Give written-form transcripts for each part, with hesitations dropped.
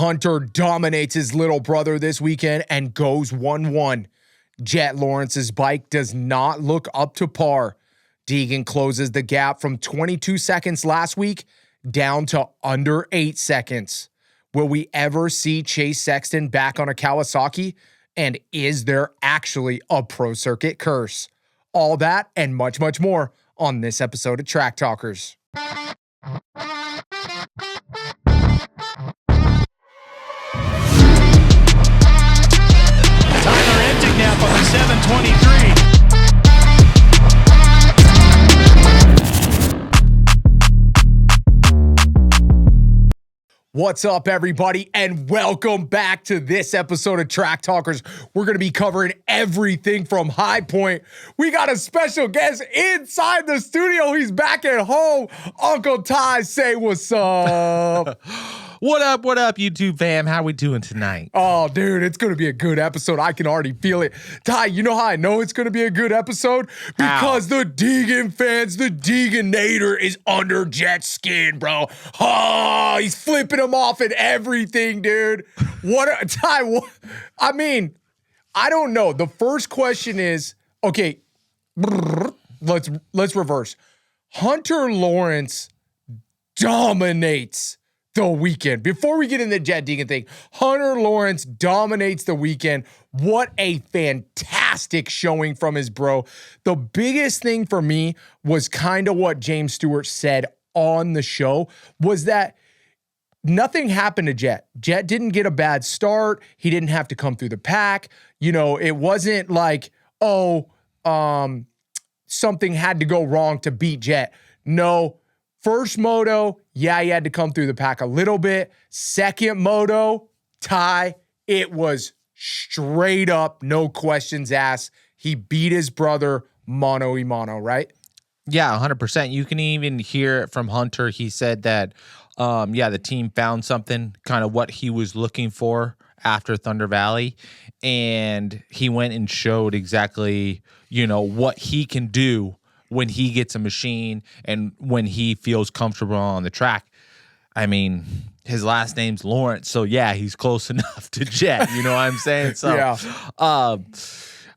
Hunter dominates his little brother this weekend and goes 1-1. Jett Lawrence's bike does not look up to par. Deegan closes the gap from 22 seconds last week down to under 8 seconds. Will we ever see Chase Sexton back on a Kawasaki? And is there actually a pro circuit curse? All that and much, much more on this episode of Track Talkers. Timer ending now for the 7:23. What's up, everybody, and welcome back to this episode of Track Talkers. We're going to be covering everything from High Point. We got a special guest inside the studio. He's back at home. Uncle Ty, say what's up. What up, YouTube fam? How we doing tonight? Oh, dude, it's going to be a good episode. I can already feel it. Ty, you know how I know it's going to be a good episode? Because the Deegan fans, the Deeganator is under Jett's skin, bro. Oh, he's flipping him off and everything, dude. Ty, I mean, I don't know. The first question is, okay, let's reverse. Hunter Lawrence dominates the weekend. Before we get into the Jett Deegan thing, Hunter Lawrence dominates the weekend. What a fantastic showing from his bro. The biggest thing for me was kind of what James Stewart said on the show was that nothing happened to Jett. Jett didn't get a bad start. He didn't have to come through the pack. You know, it wasn't like, something had to go wrong to beat Jett. No. First moto, yeah, he had to come through the pack a little bit. Second moto, Ty, it was straight up, no questions asked. He beat his brother mano a mano, right? Yeah, 100%. You can even hear it from Hunter. He said that, the team found something, kind of what he was looking for after Thunder Valley. And he went and showed exactly, what he can do when he gets a machine and when he feels comfortable on the track. I mean, his last name's Lawrence, so yeah, he's close enough to Jett, you know what I'm saying? So yeah.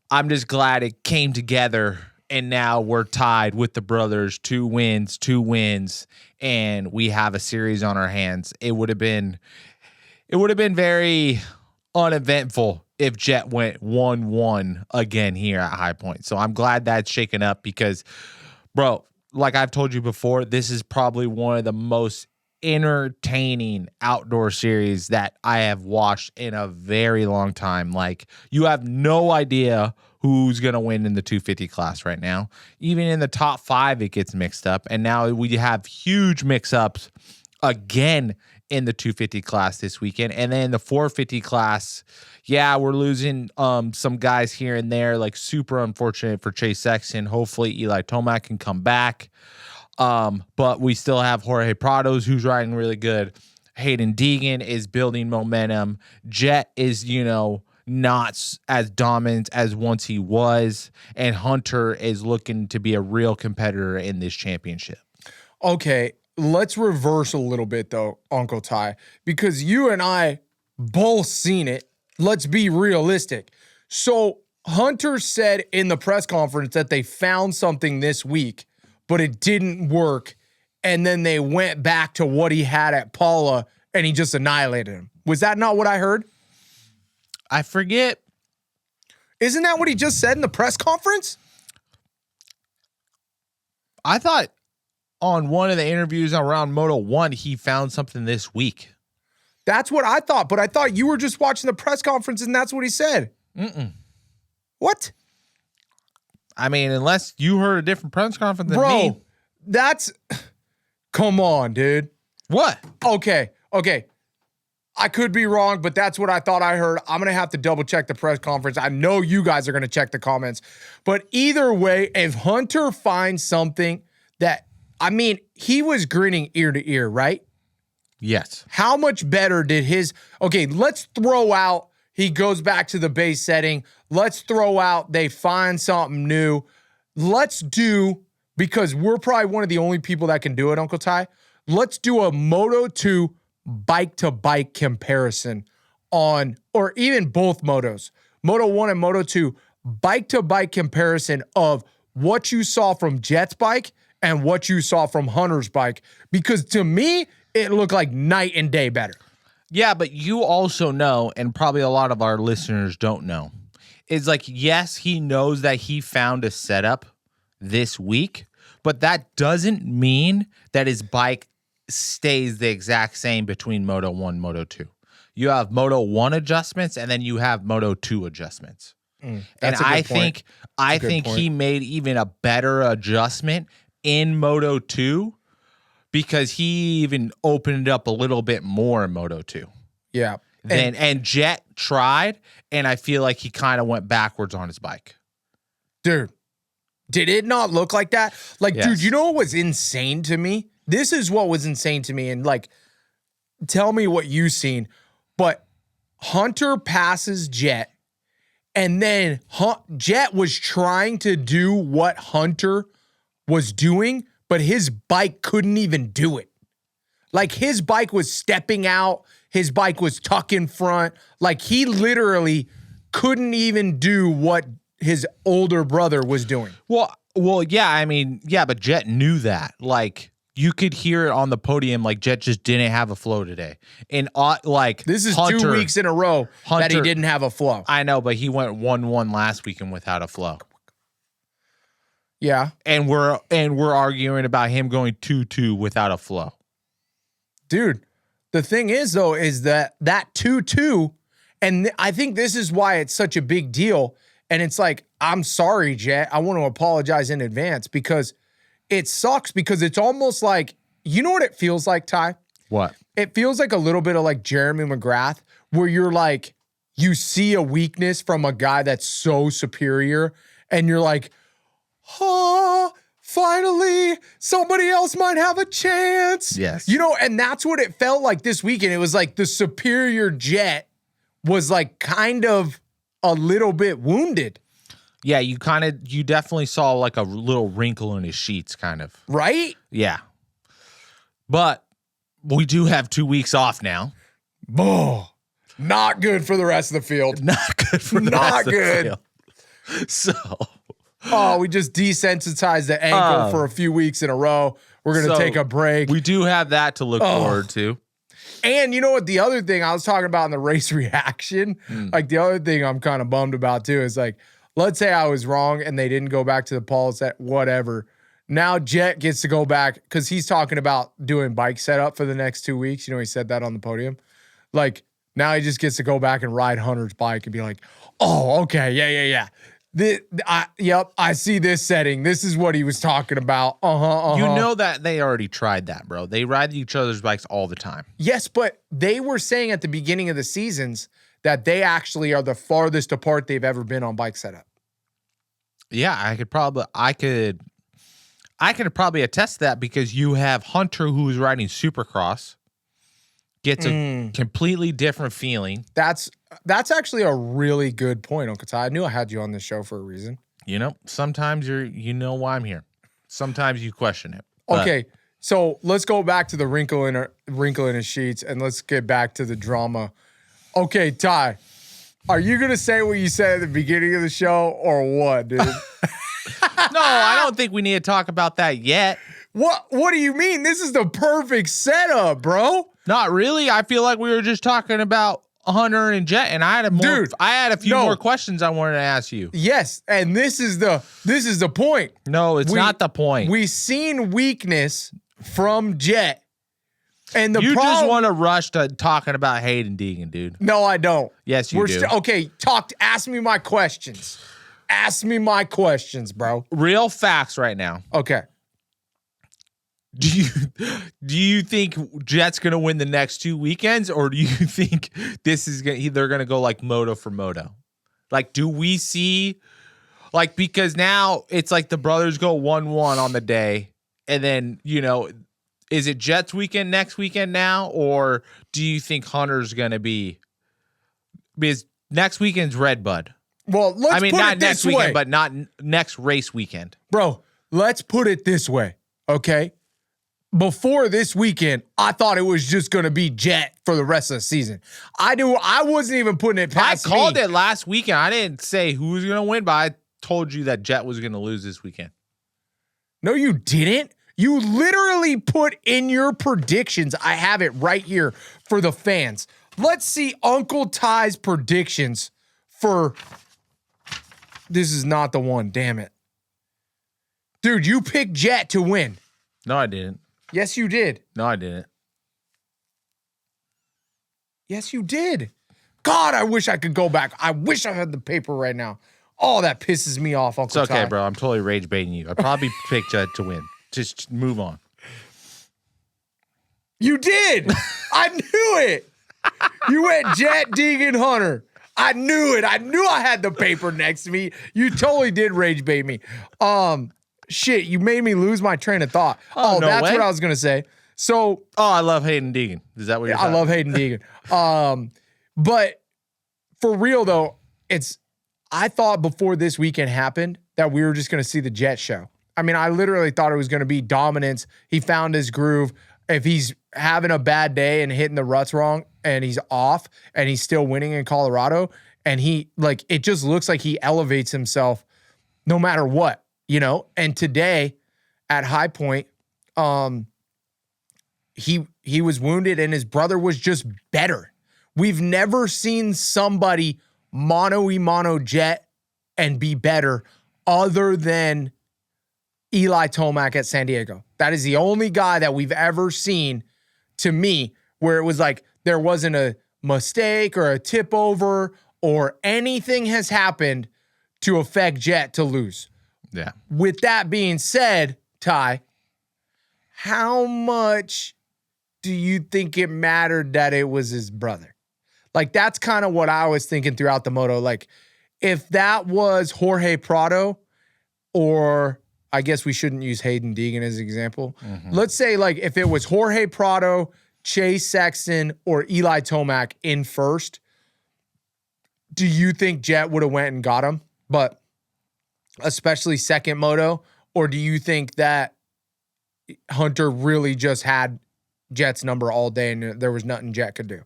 I'm just glad it came together, and now we're tied with the brothers, 2 wins, and we have a series on our hands. It would have been very uneventful if Jett went 1-1 again here at High Point. So I'm glad that's shaken up because, bro, like I've told you before, this is probably one of the most entertaining outdoor series that I have watched in a very long time. Like, you have no idea who's going to win in the 250 class right now. Even in the top 5, it gets mixed up. And now we have huge mix-ups again in the 250 class this weekend. And then the 450 class, yeah, we're losing some guys here and there, like super unfortunate for Chase Sexton. Hopefully Eli Tomac can come back. But we still have Jorge Prados, who's riding really good. Hayden Deegan is building momentum. Jett is, not as dominant as once he was. And Hunter is looking to be a real competitor in this championship. Okay. Let's reverse a little bit, though, Uncle Ty, because you and I both seen it. Let's be realistic. So Hunter said in the press conference that they found something this week, but it didn't work. And then they went back to what he had at Paula, and he just annihilated him. Was that not what I heard? I forget. Isn't that what he just said in the press conference? I thought on one of the interviews around Moto 1, he found something this week. That's what I thought, but I thought you were just watching the press conference and that's what he said. What? I mean, unless you heard a different press conference than me. Come on, dude. What? Okay. I could be wrong, but that's what I thought I heard. I'm going to have to double check the press conference. I know you guys are going to check the comments, but either way, if Hunter finds something that, he was grinning ear to ear, right? Yes. How much better did let's throw out, he goes back to the base setting. Let's throw out, they find something new. Let's do, because we're probably one of the only people that can do it, Uncle Ty. Let's do a Moto 2 bike-to-bike comparison on, or even both motos, Moto 1 and Moto 2, bike-to-bike comparison of what you saw from Jett's bike and what you saw from Hunter's bike, because to me, it looked like night and day better. Yeah, but you also know, and probably a lot of our listeners don't know, is like, yes, he knows that he found a setup this week, but that doesn't mean that his bike stays the exact same between Moto 1 and Moto 2. You have Moto 1 adjustments, and then you have Moto 2 adjustments. And I think he made even a better adjustment in Moto 2 because he even opened it up a little bit more in Moto 2. Yeah. And Jett tried, and I feel like he kind of went backwards on his bike. Dude, did it not look like that? Like, Yes. dude, you know what was insane to me? This is what was insane to me. And like, tell me what you've seen. But Hunter passes Jett, and then Jett was trying to do what Hunter was doing, but his bike couldn't even do it. Like, his bike was stepping out. His bike was tuck in front. Like, he literally couldn't even do what his older brother was doing. Well, yeah, I mean, yeah, but Jett knew that. Like, you could hear it on the podium, like Jett just didn't have a flow today. And like, This is Hunter, 2 weeks in a row that he didn't have a flow. I know, but he went 1-1 last weekend without a flow. Yeah. And we're arguing about him going 2-2 without a flow. Dude, the thing is, though, is that 2-2, and I think this is why it's such a big deal. And it's like, I'm sorry, Jett. I want to apologize in advance because it sucks, because it's almost like, you know what it feels like, Ty? What? It feels like a little bit of like Jeremy McGrath, where you're like, you see a weakness from a guy that's so superior, and you're like, oh, finally, somebody else might have a chance. Yes. You know, and that's what it felt like this weekend. It was like the superior Jett was like kind of a little bit wounded. Yeah, you definitely saw like a little wrinkle in his sheets, kind of. Right? Yeah. But we do have 2 weeks off now. Oh, not good for the rest of the field. Not good for the Not rest good. of the field. So, Oh, we just desensitized the ankle for a few weeks in a row. We're going to take a break. We do have that to look forward to. And you know what? The other thing I was talking about in the race reaction, like the other thing I'm kind of bummed about too, is like, let's say I was wrong and they didn't go back to the pole set, whatever. Now Jett gets to go back because he's talking about doing bike setup for the next 2 weeks. You know, he said that on the podium. Like, now he just gets to go back and ride Hunter's bike and be like, oh, okay, yeah. Yep, I see this setting. This is what he was talking about. You know that they already tried that, bro. They ride each other's bikes all the time. Yes, but they were saying at the beginning of the seasons that they actually are the farthest apart they've ever been on bike setup. Yeah, I could probably attest to that, because you have Hunter, who's riding Supercross, gets a completely different feeling. That's actually a really good point, Uncle Ty. I knew I had you on this show for a reason. You know, sometimes you know why I'm here. Sometimes you question it. But Okay, so let's go back to the wrinkle in his sheets, and let's get back to the drama. Okay, Ty, are you gonna say what you said at the beginning of the show, or what, dude? No, I don't think we need to talk about that yet. What do you mean? This is the perfect setup, bro. Not really. I feel like we were just talking about Hunter and Jett, and I had a few more questions I wanted to ask you. Yes, and this is the point. No, it's not the point. We seen weakness from Jett, and you just want to rush to talking about Hayden Deegan, dude. No, I don't. Yes, you do. Okay, ask me my questions. Ask me my questions, bro. Real facts right now. Okay. Do you think Jett's gonna win the next 2 weekends, or do you think they're gonna go like moto for moto? Like, do we see, like, because now it's like the brothers go 1-1 on the day, and then, you know, is it Jett's weekend next weekend now, or do you think Hunter's gonna be, because next weekend's Redbud? Well, let's put not it next this way. weekend, but not next race weekend. Bro, let's put it this way, okay? before this weekend, I thought it was just going to be Jett for the rest of the season. I wasn't even putting it past I called me. it last weekend. I didn't say who was going to win, but I told you that Jett was going to lose this weekend. No, you didn't. You literally put in your predictions. I have it right here for the fans. Let's see Uncle Ty's predictions for... This is not the one. Damn it. Dude, you picked Jett to win. No, I didn't. Yes, you did. No, I didn't. Yes, you did. God, I wish I could go back. I wish I had the paper right now. Oh, that pisses me off, Uncle It's okay, Ty. bro. I'm totally rage baiting you. I probably picked Jett to win. Just move on. You did. I knew it. You went Jett, Deegan, Hunter. I knew it. I knew I had the paper next to me. You totally did rage bait me. Shit, you made me lose my train of thought. Oh, no that's way. what I was gonna say. So I love Hayden Deegan. Is that what you're I saying? love Hayden Deegan. But for real though, I thought before this weekend happened that we were just gonna see the Jett show. I mean, I literally thought it was gonna be dominance. He found his groove. If he's having a bad day and hitting the ruts wrong and he's off and he's still winning in Colorado, and it just looks like he elevates himself no matter what. And today at High Point, he was wounded and his brother was just better. We've never seen somebody mono Jett and be better other than Eli Tomac at San Diego. That is the only guy that we've ever seen, to me, where it was like there wasn't a mistake or a tip over or anything has happened to affect Jett to lose. Yeah. With that being said, Ty, how much do you think it mattered that it was his brother? Like, that's kind of what I was thinking throughout the moto. Like, if that was Jorge Prado, or I guess we shouldn't use Hayden Deegan as an example. Mm-hmm. Let's say, like, if it was Jorge Prado, Chase Sexton, or Eli Tomac in first, do you think Jett would have went and got him? But especially second moto, or do you think that Hunter really just had Jett's number all day and there was nothing Jett could do?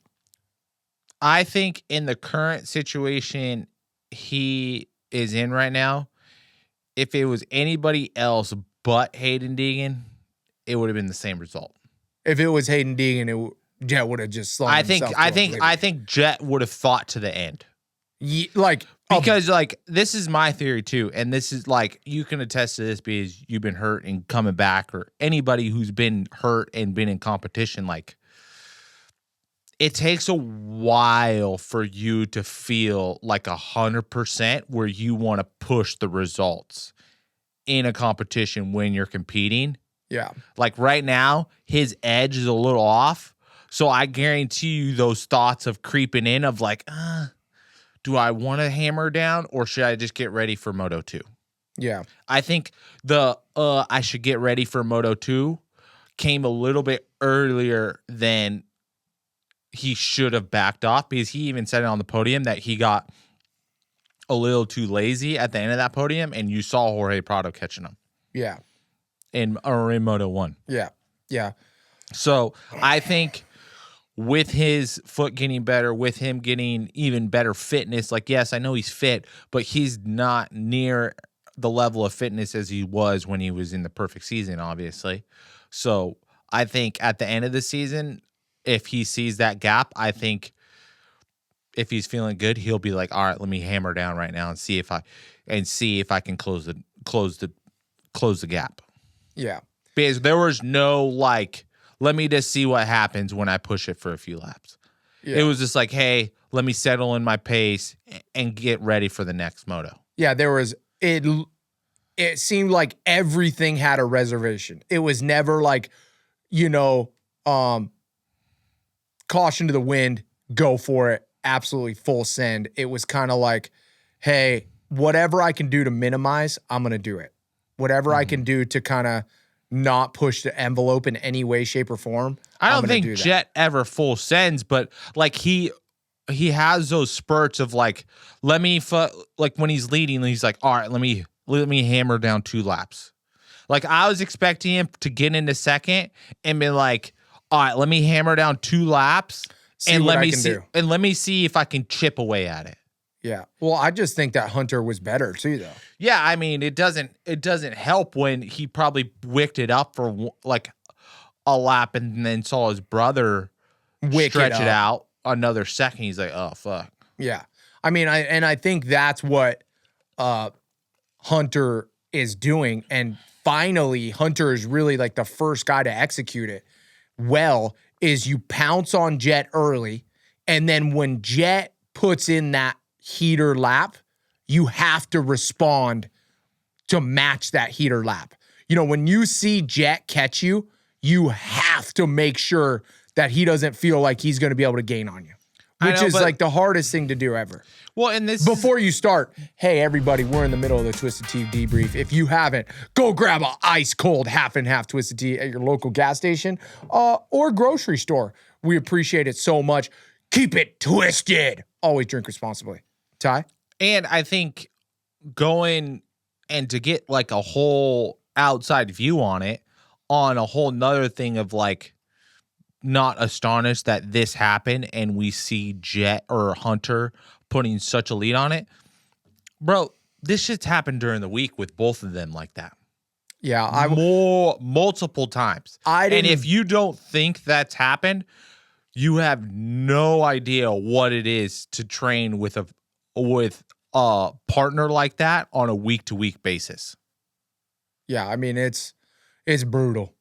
I think in the current situation he is in right now, if it was anybody else but Hayden Deegan, it would have been the same result. If it was Hayden Deegan, Jett would have just slung himself. I think Jett would have fought to the end. Because this is my theory too, and this is like, you can attest to this because you've been hurt and coming back, or anybody who's been hurt and been in competition, like, it takes a while for you to feel like 100% where you want to push the results in a competition when you're competing. Yeah. Like right now, his edge is a little off. So I guarantee you those thoughts of creeping in of like, do I want to hammer down or should I just get ready for Moto 2? Yeah. I think I should get ready for Moto 2 came a little bit earlier than he should have backed off, because he even said it on the podium that he got a little too lazy at the end of that podium, and you saw Jorge Prado catching him. Yeah. In Moto 1. Yeah. Yeah. So I think with his foot getting better, with him getting even better fitness, like, yes, I know he's fit, but he's not near the level of fitness as he was when he was in the perfect season, obviously. So I think at the end of the season, if he sees that gap, I think if he's feeling good, he'll be like, all right, let me hammer down right now and see if I can close the gap. Yeah. Because there was no like, let me just see what happens when I push it for a few laps. Yeah. It was just like, hey, let me settle in my pace and get ready for the next moto. Yeah, it seemed like everything had a reservation. It was never like, caution to the wind, go for it, absolutely full send. It was kind of like, hey, whatever I can do to minimize, I'm going to do it. Whatever I can do to kind of not push the envelope in any way, shape, or form. I don't think Jett ever full sends, but like he has those spurts of like, like when he's leading, he's like, all right, let me hammer down 2 laps. Like I was expecting him to get into second and be like, all right, let me hammer down 2 laps and let me see if I can chip away at it. Yeah. Well, I just think that Hunter was better too, though. Yeah, I mean, it doesn't help when he probably wicked it up for like a lap and then saw his brother stretch it out another second. He's like, oh fuck. Yeah. I mean, I think that's what Hunter is doing, and finally Hunter is really like the first guy to execute it well, is you pounce on Jett early, and then when Jett puts in that heater lap, you have to respond to match that heater lap. You know, when you see Jett catch you, you have to make sure that he doesn't feel like he's going to be able to gain on you, which is like the hardest thing to do ever. Well, and this before you start, hey everybody, we're in the middle of the Twisted Tea debrief. If you haven't, go grab a ice cold half and half Twisted Tea at your local gas station or grocery store. We appreciate it so much. Keep it twisted. Always drink responsibly. Ty? And I think going and to get like a whole outside view on it, on a whole nother thing of like not astonished that this happened and we see Jett or Hunter putting such a lead on it. Bro, this shit's happened during the week with both of them like that. Yeah. Multiple times. And if you don't think that's happened, you have no idea what it is to train with a partner like that on a week-to-week basis. Yeah, I mean, it's brutal.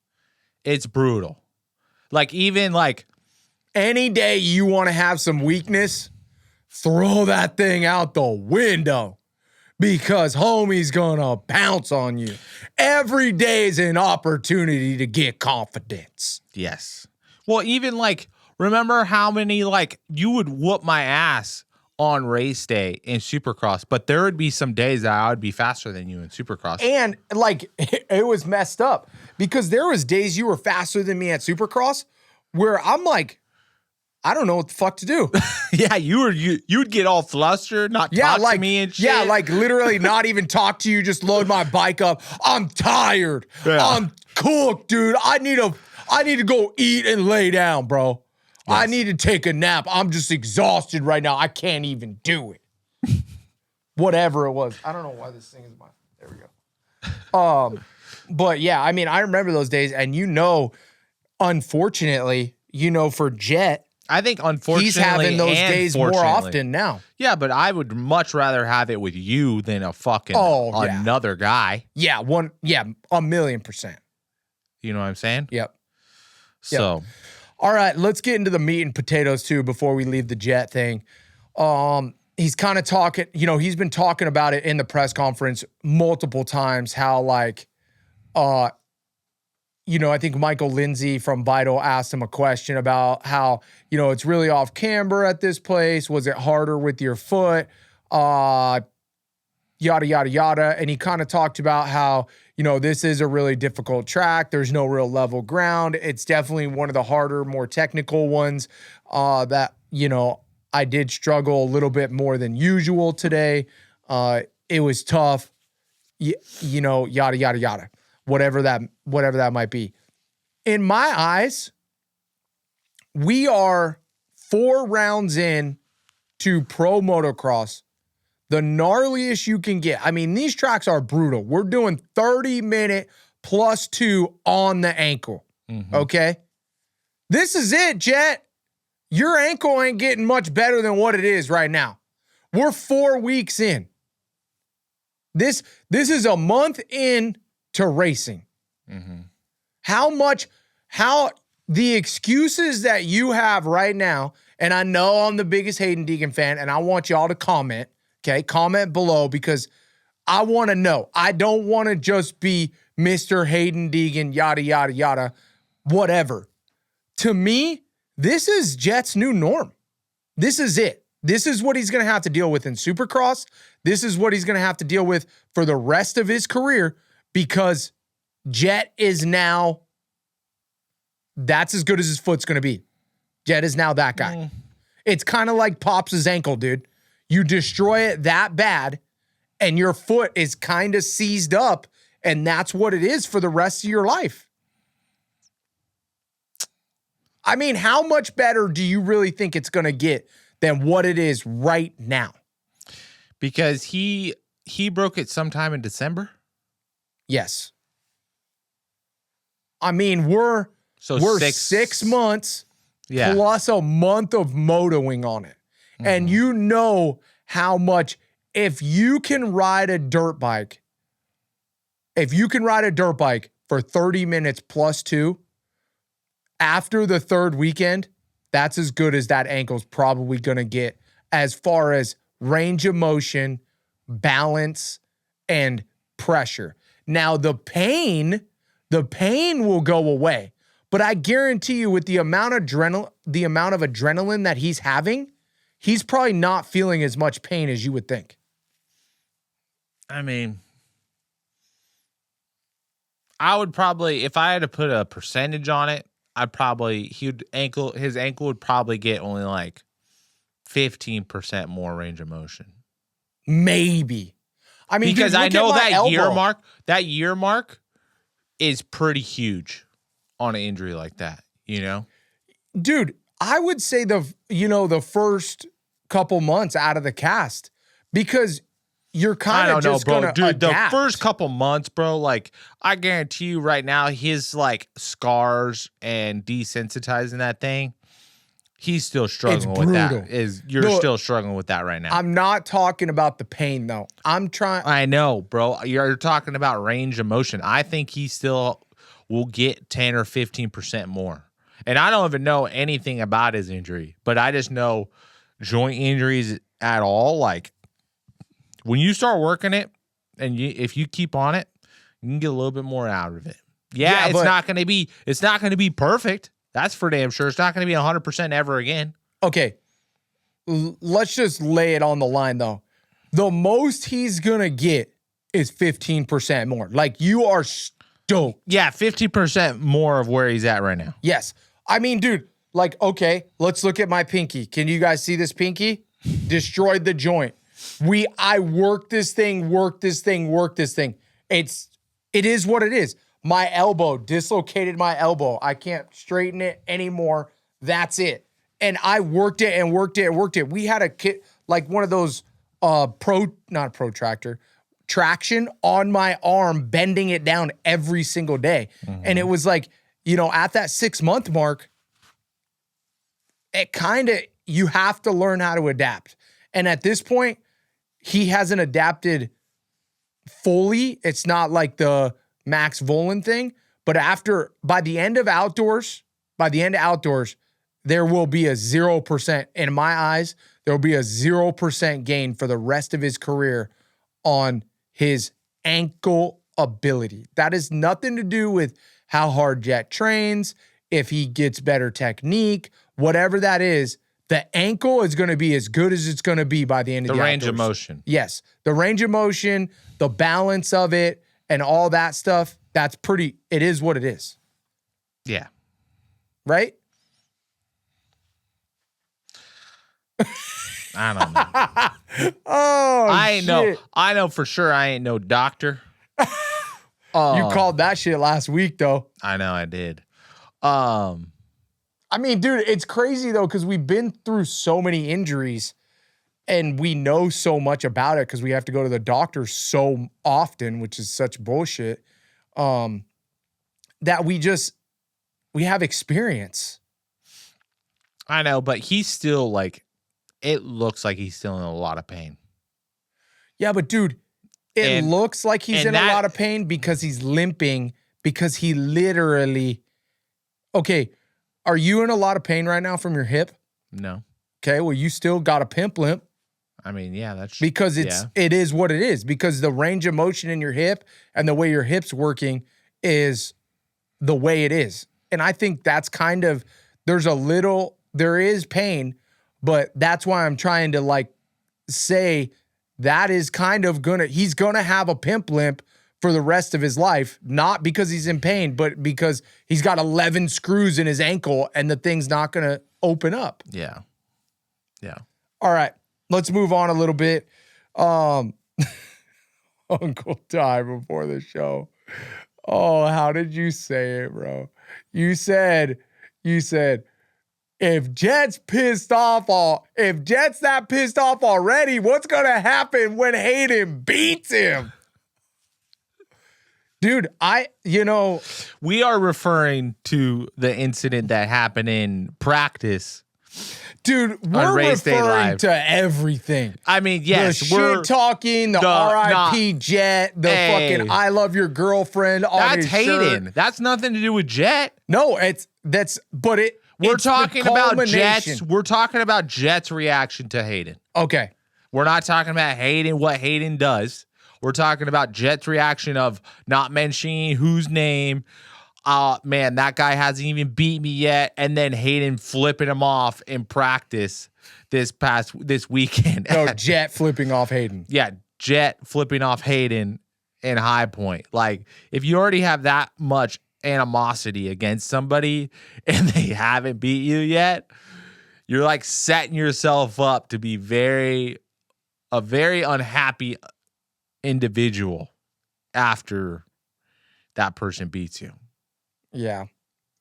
It's brutal. Like, even like any day you want to have some weakness, throw that thing out the window because homie's gonna pounce on you. Every day is an opportunity to get confidence. Yes. Well, even like, remember how many, like, you would whoop my ass on race day in Supercross, but there would be some days that I would be faster than you in Supercross. And like, it was messed up because there was days you were faster than me at Supercross where I'm like, I don't know what the fuck to do. Yeah, you'd get all flustered, not talk to me and shit. Yeah, like literally not even talk to you, just load my bike up. I'm tired. Yeah. I'm cooked, dude. I need to go eat and lay down, bro. Yes. I need to take a nap. I'm just exhausted right now. I can't even do it. Whatever it was. I don't know why this thing is mine. There we go. But yeah, I mean, I remember those days, and unfortunately, for Jett, I think unfortunately he's having those days more often now. Yeah, but I would much rather have it with you than a fucking another guy. Yeah, 1,000,000%. You know what I'm saying? Yep. So. All right, let's get into the meat and potatoes too before we leave the Jett thing. He's kind of talking, he's been talking about it in the press conference multiple times, how like, I think Michael Lindsay from Vital asked him a question about how, it's really off camber at this place. Was it harder with your foot? Yada, yada, yada. And he kind of talked about how, this is a really difficult track. There's no real level ground. It's definitely one of the harder, more technical ones that, I did struggle a little bit more than usual today. It was tough, yada, yada, yada, whatever that might be. In my eyes, we are 4 rounds in to Pro Motocross. The gnarliest you can get. I mean, these tracks are brutal. We're doing 30-minute +2 on the ankle, okay? This is it, Jett. Your ankle ain't getting much better than what it is right now. We're 4 weeks in. This is a month in to racing. How the excuses that you have right now, and I know I'm the biggest Hayden Deegan fan, and I want y'all to comment. Okay, comment below because I want to know. I don't want to just be Mr. Hayden Deegan, yada, yada, yada, whatever. To me, this is Jett's new norm. This is it. This is what he's going to have to deal with in Supercross. This is what he's going to have to deal with for the rest of his career because Jett is now, that's as good as his foot's going to be. Jett is now that guy. It's kind of like Pops' ankle, dude. You destroy it that bad, and your foot is kind of seized up, And that's what it is for the rest of your life. I mean, how much better do you really think it's going to get than what it is right now? Because he broke it sometime in December. Yes. I mean, we're 6 months plus a month of motoing on it. Mm-hmm. And you know how much, if you can ride a dirt bike for 30 minutes plus 2, after the third weekend, that's as good as that ankle's probably going to get as far as range of motion, balance, and pressure. Now, the pain will go away. But I guarantee you, with the amount of adrenaline that he's having, he's probably not feeling as much pain as you would think. I mean, I would probably, if I had to put a percentage on it, his ankle would probably get only like 15% more range of motion. Maybe. I mean, because dude, I know that year mark is pretty huge on an injury like that, you know? Dude, I would say the first couple months out of the cast, because you're kind of just going to adapt. The first couple months, bro, like, I guarantee you right now, his, like, scars and desensitizing that thing, he's still struggling with that. You're still struggling with that right now. I'm not talking about the pain, though. I know, bro. You're talking about range of motion. I think he still will get 10 or 15% more. And I don't even know anything about his injury, but I just know joint injuries at all, like, when you start working it, and if you keep on it, you can get a little bit more out of it. Yeah, it's not going to be perfect. That's for damn sure. It's not going to be 100% ever again. Okay, let's just lay it on the line, though. The most he's going to get is 15% more. Like, you are stoked. Yeah, 50% more of where he's at right now. Yes. I mean, dude, like, okay, let's look at my pinky. Can you guys see this pinky? Destroyed the joint. I worked this thing. It is what it is. My elbow, dislocated my elbow. I can't straighten it anymore. That's it. And I worked it. We had a kit, like one of those traction on my arm, bending it down every single day. Mm-hmm. And it was like, at that 6-month mark, you have to learn how to adapt. And at this point, he hasn't adapted fully. It's not like the Max Volan thing, but by the end of outdoors, there will be a 0%, in my eyes, there will be a 0% gain for the rest of his career on his ankle ability. That has nothing to do with how hard Jett trains, if he gets better technique, whatever that is. The ankle is going to be as good as it's going to be by the end of the range outdoors. Of motion. Yes. The range of motion, the balance of it, and all that stuff, it is what it is. Yeah. Right? I don't know. I know for sure I ain't no doctor. You called that shit last week, though. I know I did. I mean, dude, it's crazy, though, because we've been through so many injuries and we know so much about it because we have to go to the doctor so often, which is such bullshit, that we have experience. I know, but he's still it looks like he's still in a lot of pain. Yeah, but dude, it looks like he's in a lot of pain because he's limping, because he literally, okay, are you in a lot of pain right now from your hip? No. Okay, well, you still got a pimp limp. I mean, yeah, that's because it is what it is, because the range of motion in your hip and the way your hip's working is the way it is. And I think that's there is pain, but that's why I'm trying to say that is he's gonna have a pimp limp for the rest of his life, not because he's in pain, but because he's got 11 screws in his ankle and the thing's not gonna open up. Yeah. Yeah. All right, let's move on a little bit. Uncle Ty before the show. Oh, how did you say it, bro? You said, if Jett's that pissed off already, what's gonna happen when Hayden beats him? Dude, We are referring to the incident that happened in practice. dude, we're Race Day referring Live. to everything. I mean, yes, The we're shit talking, the R.I.P. Jet, the Hey. fucking I love your girlfriend on that's his Hayden. shirt. That's nothing to do with Jett. No, we're We're it's the talking about culmination. Jett's. We're talking about Jett's reaction to Hayden. Okay. We're not talking about Hayden, what Hayden does. We're talking about Jett's reaction of not mentioning whose name. Man, that guy hasn't even beat me yet. And then Hayden flipping him off in practice this weekend. No, Jett flipping off Hayden. Yeah, Jett flipping off Hayden in High Point. Like, if you already have that much animosity against somebody and they haven't beat you yet, you're like setting yourself up to be a very unhappy individual after that person beats you. Yeah.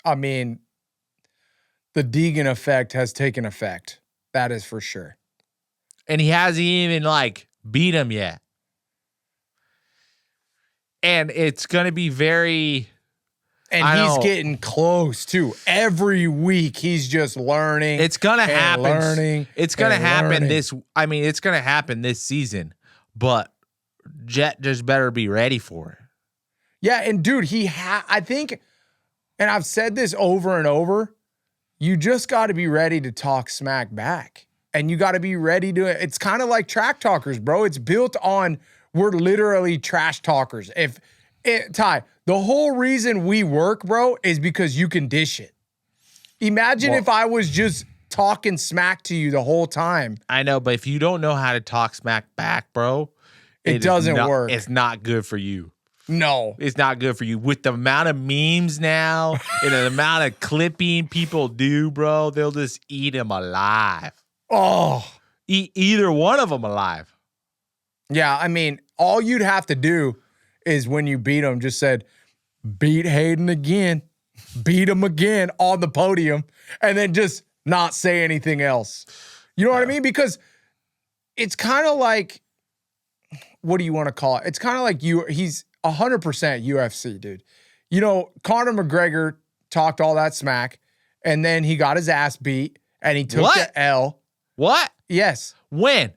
I mean, the Deegan effect has taken effect. That is for sure. And he hasn't even like beat him yet. And it's going to be very... And he's getting close too. Every week he's just learning. It's going to happen. Learning. It's going to happen learning. it's going to happen this season. But Jett just better be ready for it. Yeah, and dude, I think, and I've said this over and over, you just got to be ready to talk smack back. And you got to be ready to, it's kind of like track talkers, bro. It's built on, we're literally trash talkers. Ty, the whole reason we work, bro, is because you can dish it. Imagine if I was just talking smack to you the whole time. I know, but if you don't know how to talk smack back, bro, It doesn't work. It's not good for you. No. It's not good for you. With the amount of memes now and the amount of clipping people do, bro, they'll just eat them alive. Oh. Eat either one of them alive. Yeah, I mean, all you'd have to do is when you beat him, just said, beat Hayden again, beat him again on the podium, and then just not say anything else. You know what I mean? Because it's kind of like, what do you want to call it? It's kind of like he's 100% UFC, dude. You know, Conor McGregor talked all that smack, and then he got his ass beat, and he took the L. What? Yes. When?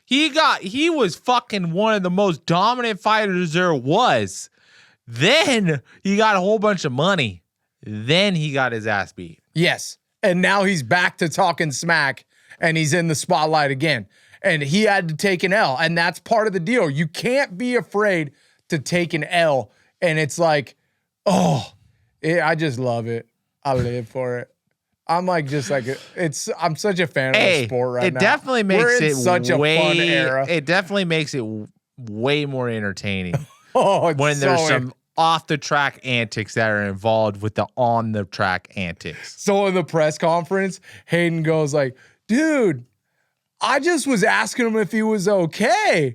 He was fucking one of the most dominant fighters there was. Then he got a whole bunch of money. Then he got his ass beat. Yes. And now he's back to talking smack, and he's in the spotlight again. And he had to take an L, and that's part of the deal. You can't be afraid to take an L. And it's like, I just love it. I live for it. I'm like, I'm such a fan of the sport right now. It definitely makes We're in it such a fun era. It definitely makes it way more entertaining When there's some off the track antics that are involved with the on the track antics. So in the press conference, Hayden goes like, dude, I just was asking him if he was okay.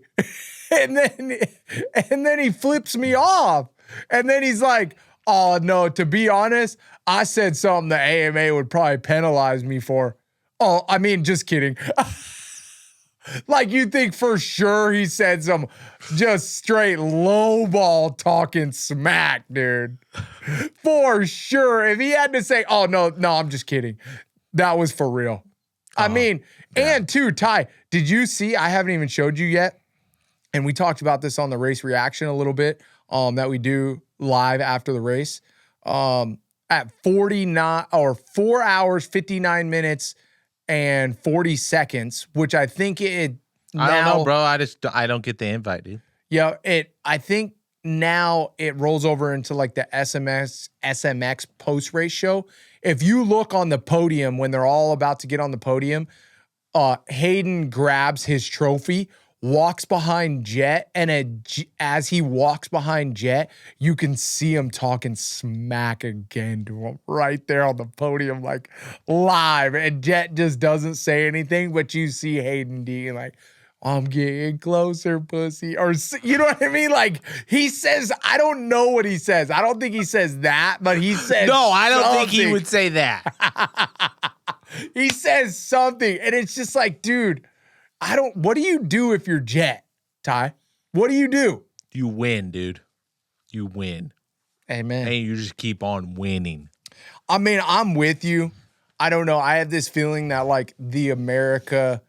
and then he flips me off. And then he's like, oh no, to be honest, I said something the AMA would probably penalize me for. Oh, I mean, just kidding. Like, you think for sure he said some just straight lowball talking smack, dude. For sure. If he had to say, oh, no, I'm just kidding. That was for real. I mean, and too, Ty, did you see, I haven't even showed you yet, and we talked about this on the race reaction a little bit, that we do live after the race. At 4 hours, 59 minutes, and 40 seconds, which I think it now, I don't know, bro. I don't get the invite, dude. Yeah, I think now it rolls over into like the SMX post-race show. If you look on the podium when they're all about to get on the podium, Hayden grabs his trophy, walks behind Jett, and as he walks behind Jett, you can see him talking smack again to him right there on the podium, like live. And Jett just doesn't say anything, but you see Hayden Deegan like, I'm getting closer, pussy. Or, you know what I mean? Like, he says, I don't know what he says. I don't think he says that, but he says No, I don't something. think he would say that. He says something. And it's just like, dude, what do you do if you're Jett, Ty? What do you do? You win, dude. You win. Amen. And you just keep on winning. I mean, I'm with you. I don't know. I have this feeling that, like, the America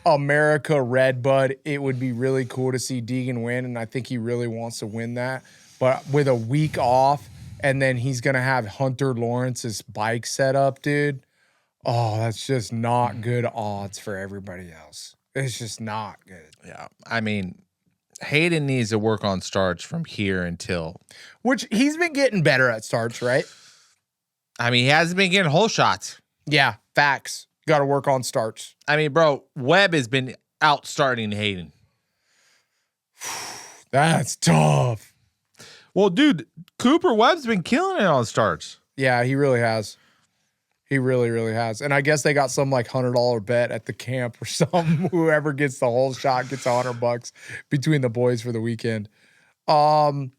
Red Bud, it would be really cool to see Deegan win, and I think he really wants to win that. But with a week off, and then he's going to have Hunter Lawrence's bike set up, dude. Oh, that's just not good odds for everybody else. It's just not good. Yeah. I mean, Hayden needs to work on starts from here until. Which he's been getting better at starts, right? I mean, he hasn't been getting whole shots. Yeah, facts. Got to work on starts. I mean, bro, Webb has been out starting Hayden. That's tough. Well, dude, Cooper Webb's been killing it on starts. Yeah, he really has. He really, really has. And I guess they got some like $100 bet at the camp or something. Whoever gets the whole shot gets $100 between the boys for the weekend. All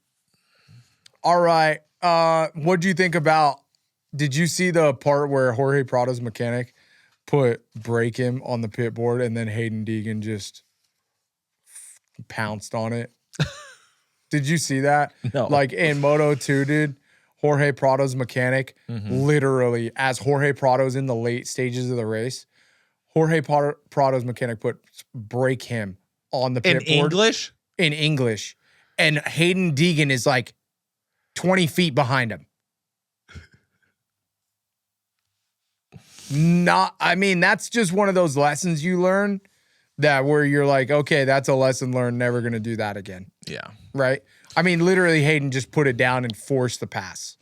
right. What do you think about? Did you see the part where Jorge Prado's mechanic break him on the pit board and then Hayden Deegan just pounced on it? Did you see that? No. Like in Moto 2, dude, Jorge Prado's mechanic, literally, as Jorge Prado's in the late stages of the race, Jorge Prado's mechanic break him on the pit board. In English? In English. And Hayden Deegan is like 20 feet behind him. I mean, that's just one of those lessons you learn that where you're like, okay, that's a lesson learned. Never going to do that again. Yeah. Right? I mean, literally, Hayden just put it down and forced the pass.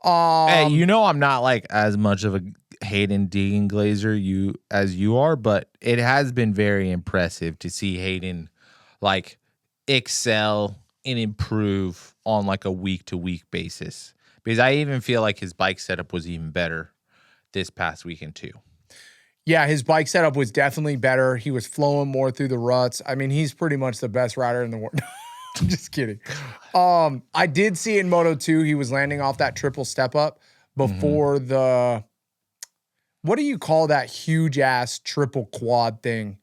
Hey, you know I'm not like as much of a Hayden Deegan glazer as you are, but it has been very impressive to see Hayden like excel and improve on like a week-to-week basis. Because I even feel like his bike setup was even better this past weekend too. Yeah, his bike setup was definitely better. He was flowing more through the ruts. I mean, he's pretty much the best rider in the world. I'm just kidding. I did see in Moto 2, he was landing off that triple step up before the, what do you call that huge ass triple quad thing?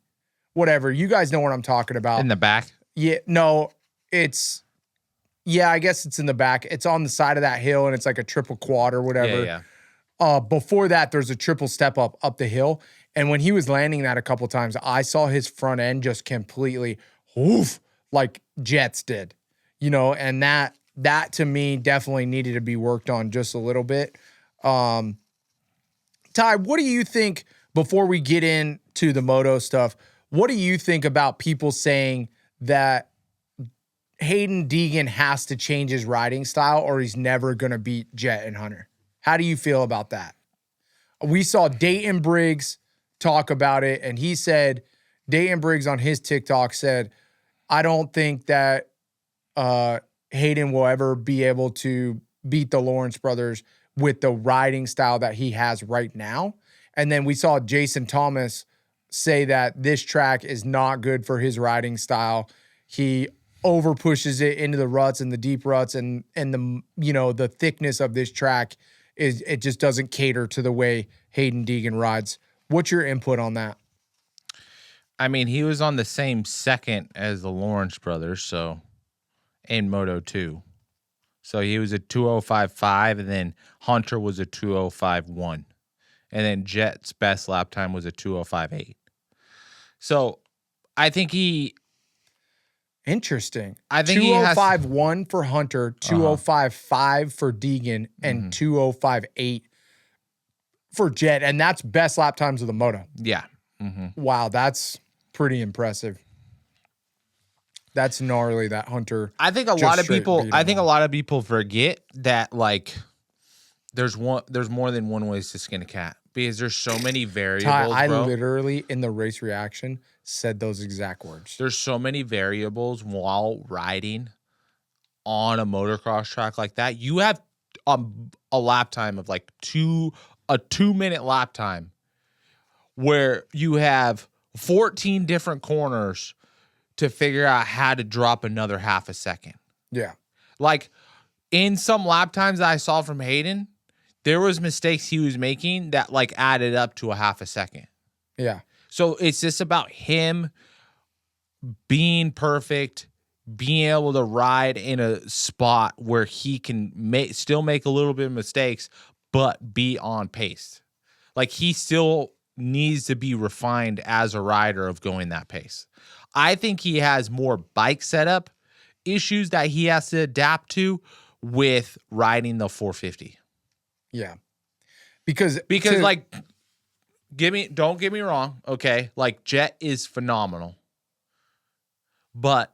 Whatever. You guys know what I'm talking about. In the back? Yeah, no, I guess it's in the back. It's on the side of that hill and it's like a triple quad or whatever. Yeah. Before that, there's a triple step up the hill. And when he was landing that a couple times, I saw his front end just completely woof, like Jett's did, you know, and that to me definitely needed to be worked on just a little bit. Ty, what do you think, before we get into the moto stuff, what do you think about people saying that Hayden Deegan has to change his riding style or he's never going to beat Jett and Hunter? How do you feel about that? We saw Dayton Briggs talk about it, and he said, Dayton Briggs on his TikTok said, I don't think that Hayden will ever be able to beat the Lawrence brothers with the riding style that he has right now. And then we saw Jason Thomas say that this track is not good for his riding style. He over pushes it into the ruts and the deep ruts and the, you know, the thickness of this track it just doesn't cater to the way Hayden Deegan rides. What's your input on that? I mean, he was on the same second as the Lawrence brothers, so in Moto 2. So he was a 2:05.5, and then Hunter was a 2:05.1. And then Jett's best lap time was a 2:05.8. So I think Interesting. I think 2:05.1 for Hunter, 2:05.5 for Deegan, and 2:05.8 for Jett, and that's best lap times of the moto. Yeah. Wow, that's pretty impressive. That's gnarly that Hunter. I think a lot of people forget that like there's more than one way to skin a cat because there's so many variables. Ty, I bro. literally in the race reaction said those exact words. There's so many variables while riding on a motocross track like that. You have a lap time of like a 2-minute lap time where you have 14 different corners to figure out how to drop another half a second. Yeah. Like in some lap times that I saw from Hayden, there was mistakes he was making that like added up to a half a second. Yeah. So it's just about him being perfect, being able to ride in a spot where he can still make a little bit of mistakes, but be on pace. Like he still needs to be refined as a rider of going that pace. I think he has more bike setup issues that he has to adapt to with riding the 450. Yeah. Because like don't get me wrong, okay? Like Jett is phenomenal. But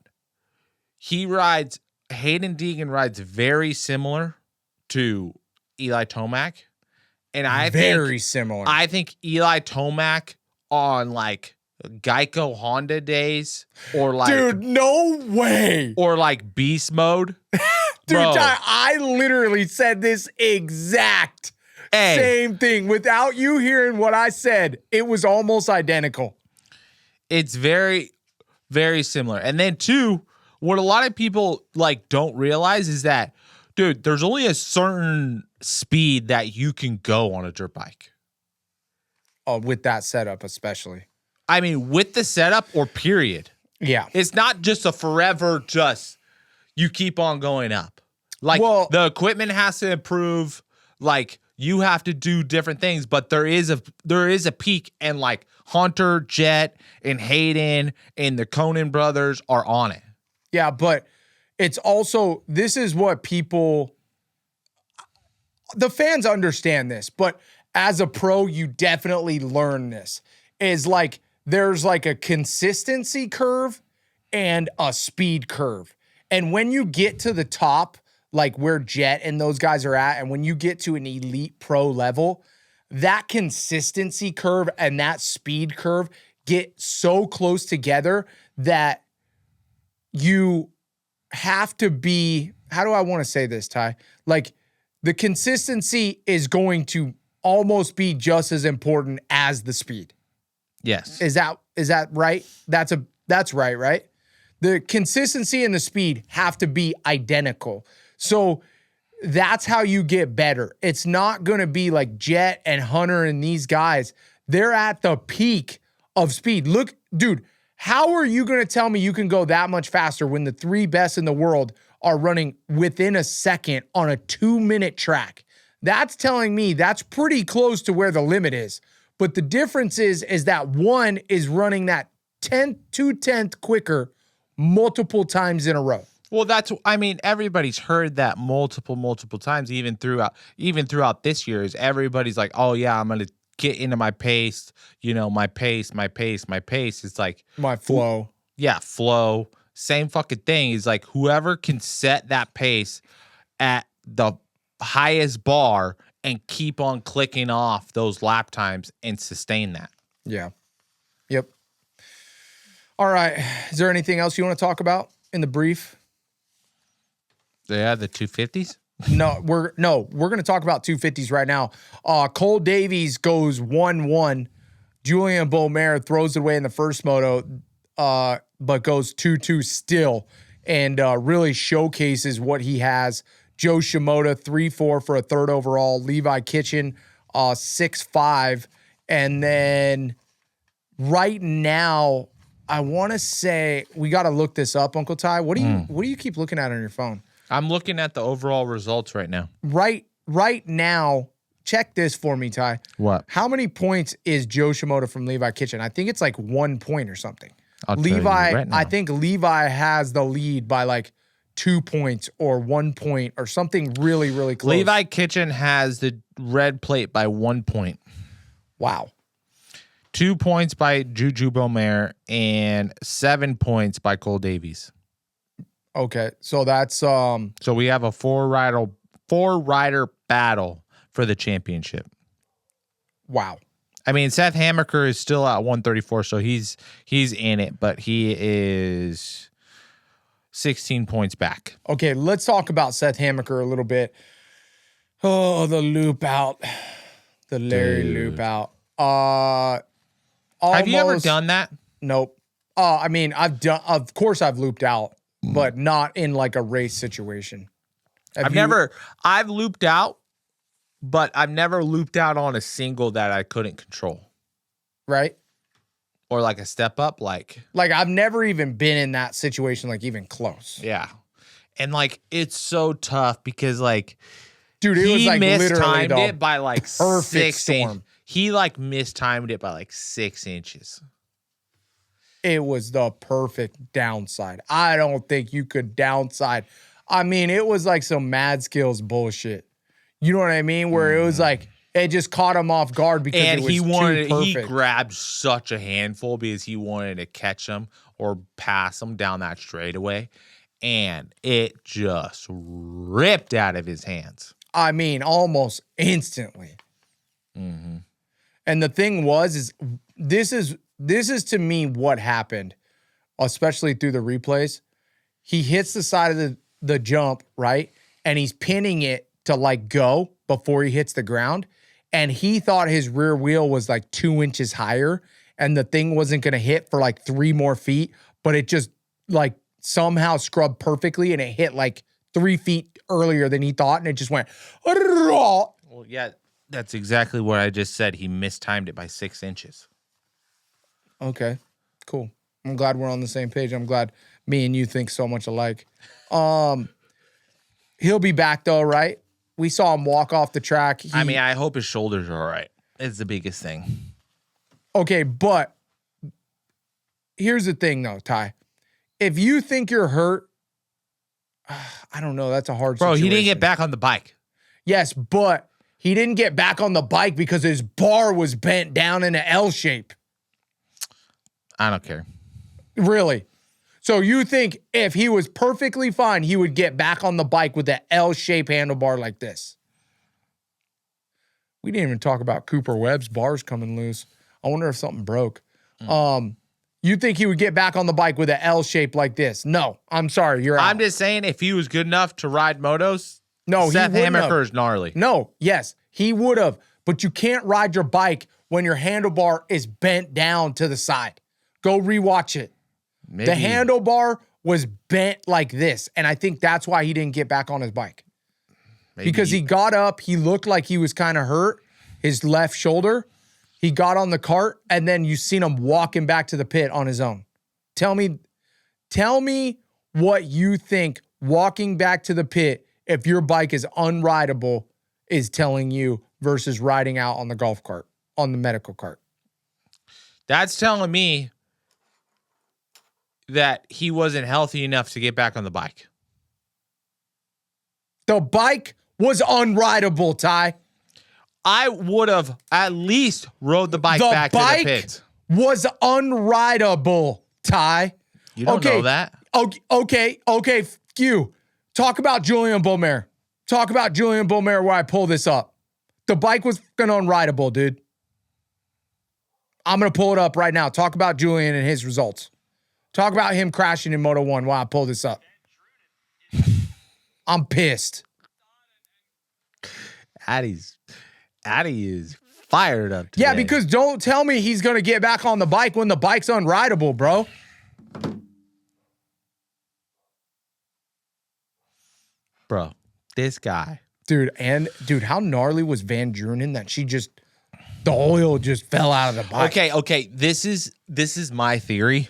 Hayden Deegan rides very similar to Eli Tomac. And very similar. I think Eli Tomac on like Geico Honda days or like dude, no way. Or like beast mode. Dude, Bro. I literally said this exact same thing. Without you hearing what I said, it was almost identical. It's very, very similar. And then two, what a lot of people like don't realize is that, dude, there's only a certain speed that you can go on a dirt bike. Oh, with that setup especially. I mean, with the setup or period. Yeah. It's not just a forever just you keep on going up. Like the equipment has to improve. Like you have to do different things, but there is a peak, and like Hunter, Jett, and Hayden and the Conan brothers are on it. Yeah, but it's also, this is what the fans understand this, but as a pro, you definitely learn this. Is like there's like a consistency curve and a speed curve. And when you get to the top, like where Jett and those guys are at, and when you get to an elite pro level, that consistency curve and that speed curve get so close together that you have to be, how do I want to say this, Ty? Like the consistency is going to almost be just as important as the speed. Yes. Is that right? That's right? The consistency and the speed have to be identical. So that's how you get better. It's not going to be like Jett and Hunter and these guys. They're at the peak of speed. Look, dude, how are you going to tell me you can go that much faster when the three best in the world are running within a second on a 2-minute track? That's telling me that's pretty close to where the limit is. But the difference is that one is running that 2/10 quicker multiple times in a row. Well, everybody's heard that multiple times, even throughout this year. Is everybody's like, oh yeah, I'm gonna get into my pace, my pace. It's like my flow. Yeah, flow. Same fucking thing. Is like whoever can set that pace at the highest bar and keep on clicking off those lap times and sustain that. Yeah. Yep. All right. Is there anything else you want to talk about in the brief? Yeah, the 250s? No, we're going to talk about 250s right now. Cole Davies goes 1-1. Julian Beaumer throws it away in the first moto, but goes 2-2 still, and really showcases what he has. Joe Shimoda 3-4 for a third overall. Levi Kitchen 6-5, and then right now I want to say we got to look this up, Uncle Ty. What do you keep looking at on your phone? I'm looking at the overall results right now. Right now, check this for me, Ty. What? How many points is Joe Shimoda from Levi Kitchen? I think it's like 1 point or something. I'll tell you right now. I think Levi has the lead by like 2 points or 1 point or something really, really close. Levi Kitchen has the red plate by 1 point. Wow. 2 points by Juju Beaumer and 7 points by Cole Davies. Okay, so that's so we have a four rider battle for the championship. Wow. I mean, Seth Hammaker is still at 134, so he's in it, but he is 16 points back. Okay, let's talk about Seth Hammaker a little bit. Oh, the loop out. The Larry loop out. Have you ever Almost- done that? Nope. I mean, of course I've looped out, but not in like a race situation. I've looped out, but I've never looped out on a single that I couldn't control. Right? Or like a step up, like. Like I've never even been in that situation, like even close. Yeah. And like, it's so tough because like, Dude, it was like literally mistimed the it by like perfect 6 storm. inches. He like mistimed it by like 6 inches. It was the perfect downside. I don't think you could downside. I mean, it was like some mad skills bullshit. You know what I mean? Where it was like, it just caught him off guard because And it was he wanted, too he perfect. grabbed such a handful because he wanted to catch him or pass him down that straightaway. And it just ripped out of his hands. I mean, almost instantly. Mm-hmm. And the thing was, this is to me what happened, especially through the replays. He hits the side of the jump, right? And he's pinning it to like go before he hits the ground. And he thought his rear wheel was like 2 inches higher and the thing wasn't going to hit for like 3 more feet, but it just like somehow scrubbed perfectly and it hit like 3 feet earlier than he thought. And it just went, Well, yeah, that's exactly what I just said. He mistimed it by 6 inches. okay, cool. I'm glad we're on the same page. I'm glad me and you think so much alike. He'll be back though, right? We saw him walk off the track. I mean, I hope his shoulders are all right. It's the biggest thing. Okay, but here's the thing though, Ty. If you think you're hurt, I don't know. That's a hard Bro, situation. he didn't get back on the bike. Yes, but he didn't get back on the bike because his bar was bent down in an L shape. I don't care. Really? So you think if he was perfectly fine, he would get back on the bike with that L-shaped handlebar like this? We didn't even talk about Cooper Webb's bars coming loose. I wonder if something broke. You think he would get back on the bike with an L shape like this? No, I'm sorry, you're out. I'm just saying, if he was good enough to ride motos, No, Seth he wouldn't Hammaker have. is gnarly. No, yes, he would have. But you can't ride your bike when your handlebar is bent down to the side. Go rewatch it. Maybe. The handlebar was bent like this, and I think that's why he didn't get back on his bike. Maybe Because he got up, he looked like he was kind of hurt, his left shoulder. He got on the cart, and then you seen him walking back to the pit on his own. Tell me what you think walking back to the pit, if your bike is unrideable, is telling you versus riding out on the golf cart, on the medical cart. That's telling me that he wasn't healthy enough to get back on the bike. The bike was unrideable, Ty. I would have at least rode the bike back to the pit. Was unrideable, Ty. You don't know that. Okay. You talk about Julian Beaumer. Talk about Julian Beaumer where I pull this up. The bike was fucking unrideable, dude. I'm going to pull it up right now. Talk about Julian and his results. Talk about him crashing in Moto 1 while I pull this up. I'm pissed. Addy is fired up today. Yeah, because don't tell me he's going to get back on the bike when the bike's unrideable, bro. Bro, this guy. Dude, how gnarly was Van Drunen that the oil just fell out of the bike. Okay. This is my theory.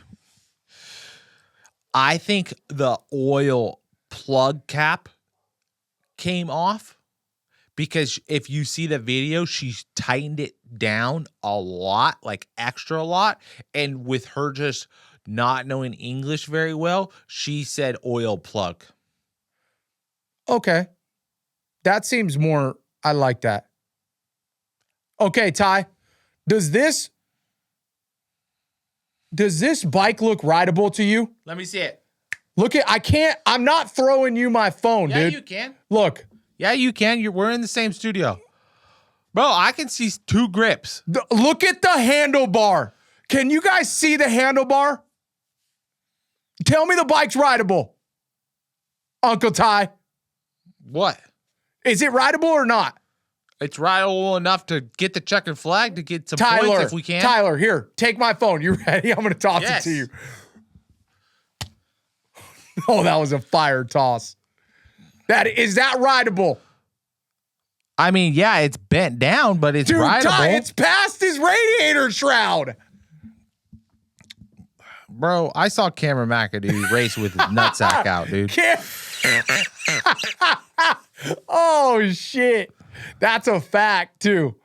I think the oil plug cap came off because if you see the video, she's tightened it down a lot, like extra lot. And with her just not knowing English very well, she said oil plug. Okay. That seems more, I like that. Okay, Ty, does this bike look rideable to you? Let me see it. I'm not throwing you my phone, Yeah, dude. you can. Look. Yeah, you can. We're in the same studio. Bro, I can see 2 grips. Look at the handlebar. Can you guys see the handlebar? Tell me the bike's rideable. Uncle Ty. What? Is it rideable or not? It's rideable enough to get the checkered flag to get some points if we can. Tyler, here, take my phone. You ready? I'm going to toss it to you. Oh, that was a fire toss. Is that rideable? I mean, yeah, it's bent down, but it's rideable. Ty, it's past his radiator shroud. Bro, I saw Cameron McAdoo race with his nutsack out, dude. Oh, shit. That's a fact, too.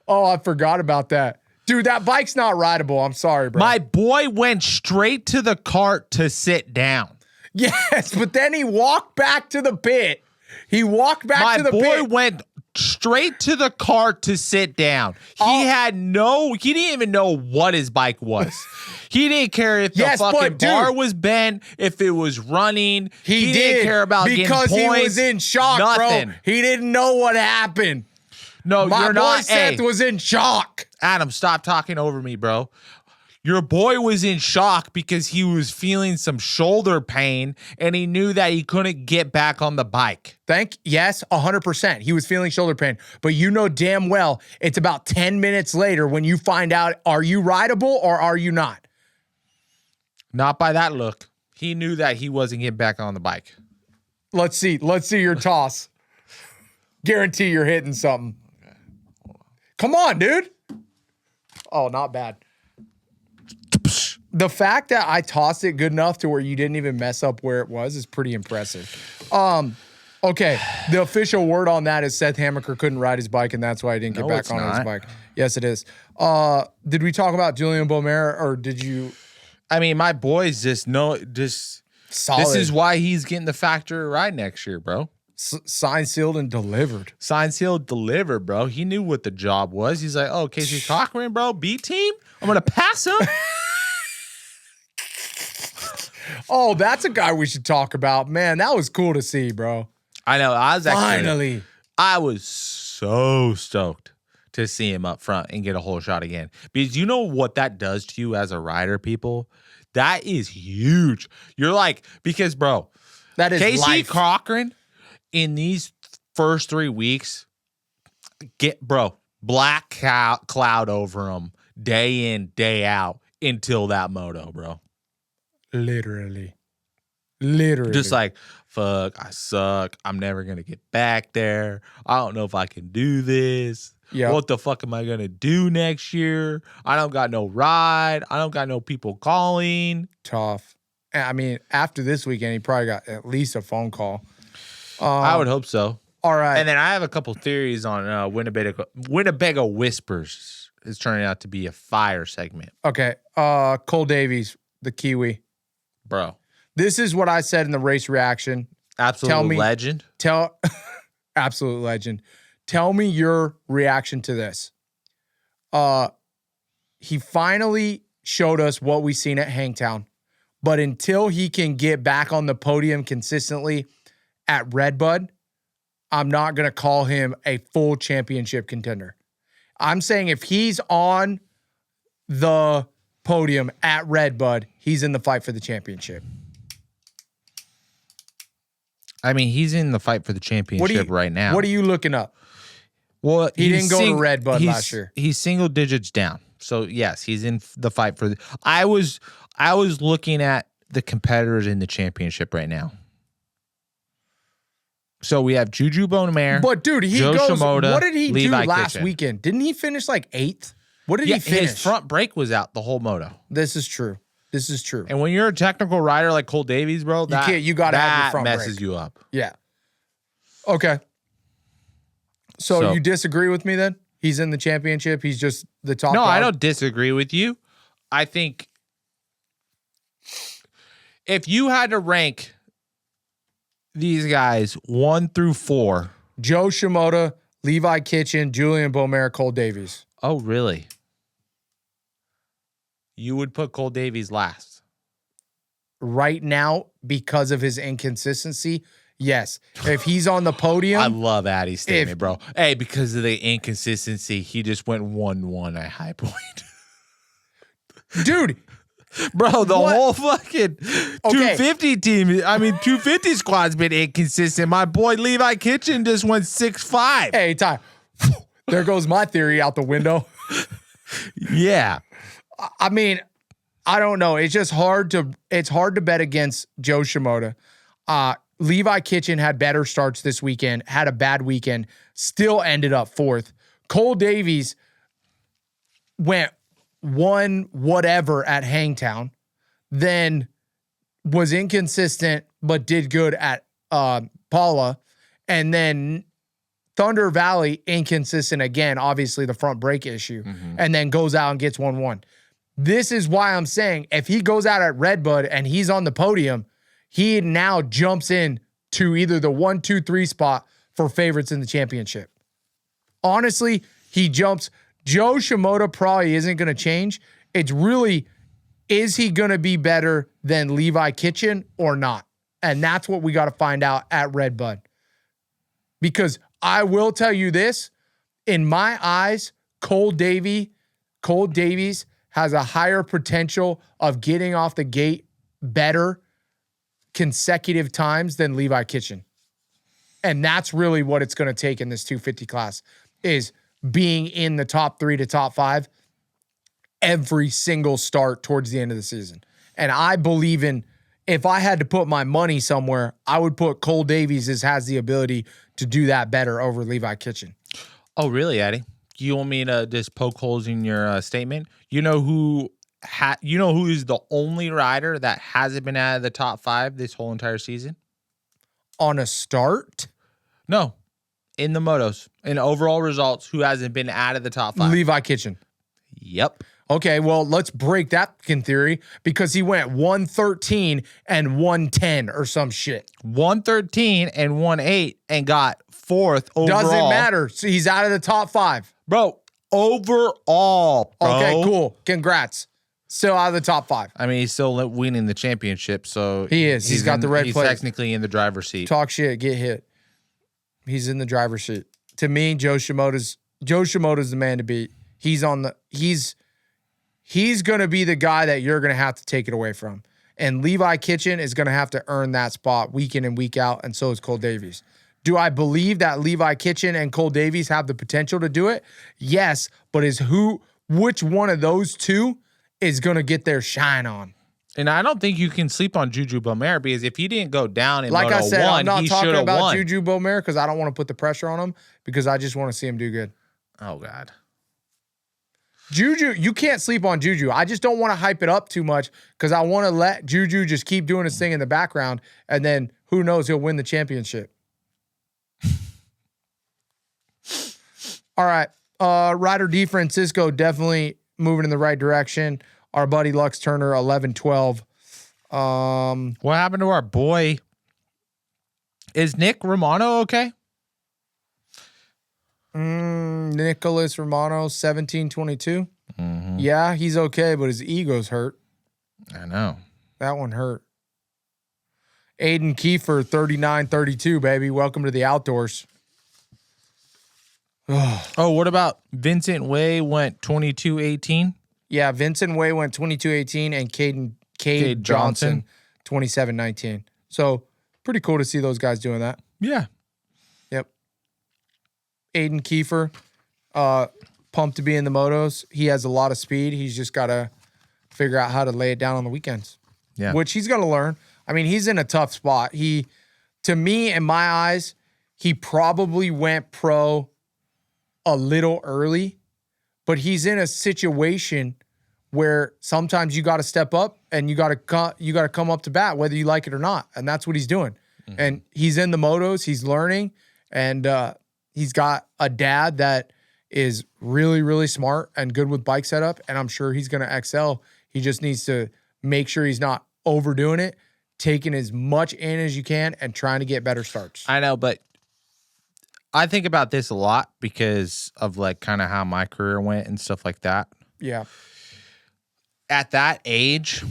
Oh, I forgot about that. Dude, that bike's not rideable. I'm sorry, bro. My boy went straight to the cart to sit down. Yes, but then he walked back to the pit. He walked back to the pit. My boy went straight to the cart to sit down. He didn't even know what his bike was. He didn't care if the fucking bar was bent, if it was running. He didn't care about getting points. Because he was in shock, nothing. Bro. He didn't know what happened. No, My boy Seth was in shock. Adam, stop talking over me, bro. Your boy was in shock because he was feeling some shoulder pain and he knew that he couldn't get back on the bike. Yes, 100%. He was feeling shoulder pain. But you know damn well it's about 10 minutes later when you find out, are you rideable or are you not? Not by that look. He knew that he wasn't getting back on the bike. Let's see your toss. Guarantee you're hitting something. Come on, dude. Oh, not bad. The fact that I tossed it good enough to where you didn't even mess up where it was is pretty impressive. Okay, the official word on that is Seth Hammaker couldn't ride his bike, and that's why he didn't get back on his bike. Yes, it is. Did we talk about Julian Beaumer, or did you? I mean, my boys solid. This is why he's getting the factory ride next year, bro. Signed, sealed, and delivered. Signed, sealed, delivered, bro. He knew what the job was. He's like, oh, Casey Cochran, bro, B team. I'm gonna pass him. Oh, that's a guy we should talk about. Man, that was cool to see, bro. I know. Finally. I was so stoked to see him up front and get a whole shot again. Because you know what that does to you as a rider, people? That is huge. You're like, because, bro, that is Casey Cochran in these first 3 weeks, black cloud over him day in, day out until that moto, bro. Literally. Just like, fuck, I suck. I'm never going to get back there. I don't know if I can do this. Yep. What the fuck am I going to do next year? I don't got no ride. I don't got no people calling. Tough. I mean, after this weekend, he probably got at least a phone call. I would hope so. All right. And then I have a couple theories on Winnebago Whispers is turning out to be a fire segment. Okay. Cole Davies, the Kiwi. Bro. This is what I said in the race reaction. Absolute legend. Absolute legend. Tell me your reaction to this. He finally showed us what we seen at Hangtown, but until he can get back on the podium consistently at Redbud, I'm not going to call him a full championship contender. I'm saying if he's on the podium at Redbud, he's in the fight for the championship. I mean, he's in the fight for the championship right now. What are you looking up? Well, he didn't go to Redbud last year. He's single digits down. So, yes, he's in the fight for I was looking at the competitors in the championship right now. So, we have Juju Bonamere. But, dude, Joe Shimoda, what did he Levi do last Kitchen. weekend? Didn't he finish like 8th? What did he finish? His front brake was out the whole moto. This is true. And when you're a technical rider like Cole Davies, bro, you gotta have your front messes brake. you up. Yeah. Okay. So you disagree with me then? He's in the championship. He's just the top. No, dog? I don't disagree with you. I think if you had to rank these guys 1 through 4, Joe Shimoda, Levi Kitchen, Julian Beaumer, Cole Davies. Oh, really? You would put Cole Davies last. Right now, because of his inconsistency, yes. If he's on the podium. I love Addy's statement, bro. Hey, because of the inconsistency, he just went 1-1 at High Point. Dude. Bro, the whole fucking 250 team, 250 squad's been inconsistent. My boy Levi Kitchen just went 6-5. Hey, Ty. there goes my theory out the window. Yeah. I mean, I don't know. It's just hard to bet against Joe Shimoda. Levi Kitchen had better starts this weekend, had a bad weekend, still ended up fourth. Cole Davies went one whatever at Hangtown, then was inconsistent but did good at Paula, and then Thunder Valley inconsistent again, obviously the front brake issue, and then goes out and gets 1-1. This is why I'm saying if he goes out at Redbud and he's on the podium, he now jumps in to either the 1, 2, 3 spot for favorites in the championship. Honestly, he jumps. Joe Shimoda probably isn't going to change. It's really, is he going to be better than Levi Kitchen or not? And that's what we got to find out at Redbud. Because I will tell you this, in my eyes, Cole Davies has a higher potential of getting off the gate better consecutive times than Levi Kitchen. And that's really what it's going to take in this 250 class, is being in the top 3 to top 5 every single start towards the end of the season. And I believe in, if I had to put my money somewhere, I would put Cole Davies has the ability to do that better over Levi Kitchen. Oh, really, Eddie? You want me to just poke holes in your statement? You know who is the only rider that hasn't been out of the top 5 this whole entire season? On a start? No. In the motos. In overall results, who hasn't been out of the top 5? Levi Kitchen. Yep. Okay, well, let's break that in theory, because he went 113 and 110 or some shit. 113 and 1-8 and got 4th overall. Doesn't matter. So he's out of the top 5. Bro, overall, bro. Okay, cool. Congrats. Still out of the top 5. I mean, he's still winning the championship, so he is. He's got the red plate. He's technically in the driver's seat. Talk shit, get hit. He's in the driver's seat. To me, Joe Shimoda's the man to beat. He's going to be the guy that you're going to have to take it away from. And Levi Kitchen is going to have to earn that spot week in and week out, and so is Cole Davies. Do I believe that Levi Kitchen and Cole Davies have the potential to do it? Yes, but which one of those two is going to get their shine on? And I don't think you can sleep on Juju Beaumer, because if he didn't go down in like Moto I said, 1, I'm not he talking about won. Juju Beaumer because I don't want to put the pressure on him, because I just want to see him do good. Oh, God. Juju, you can't sleep on Juju. I just don't want to hype it up too much, because I want to let Juju just keep doing his thing in the background, and then who knows, he'll win the championship. All right. Ryder D. Francisco definitely moving in the right direction. Our buddy Lux Turner, 11-12. What happened to our boy? Is Nick Romano okay? Nicholas Romano, 17-22. Mm-hmm. Yeah, he's okay, but his ego's hurt. I know. That one hurt. Aiden Kiefer, 39-32, baby. Welcome to the outdoors. Oh, what about Vincent Way went 22-18? Yeah, Vincent Way went 22-18, and Cade Johnson 27-19. So pretty cool to see those guys doing that. Yeah. Yep. Aiden Kiefer, pumped to be in the motos. He has a lot of speed. He's just got to figure out how to lay it down on the weekends. Yeah. Which he's going to learn. I mean, he's in a tough spot. To me, in my eyes, he probably went pro a little early, but he's in a situation where sometimes you got to step up and you got to come up to bat, whether you like it or not. And that's what he's doing. Mm-hmm. And he's in the motos, he's learning, and he's got a dad that is really, really smart and good with bike setup. And I'm sure he's going to excel. He just needs to make sure he's not overdoing it, taking as much in as you can and trying to get better starts. I know, but I think about this a lot because of like kind of how my career went and stuff like that. Yeah. At that age,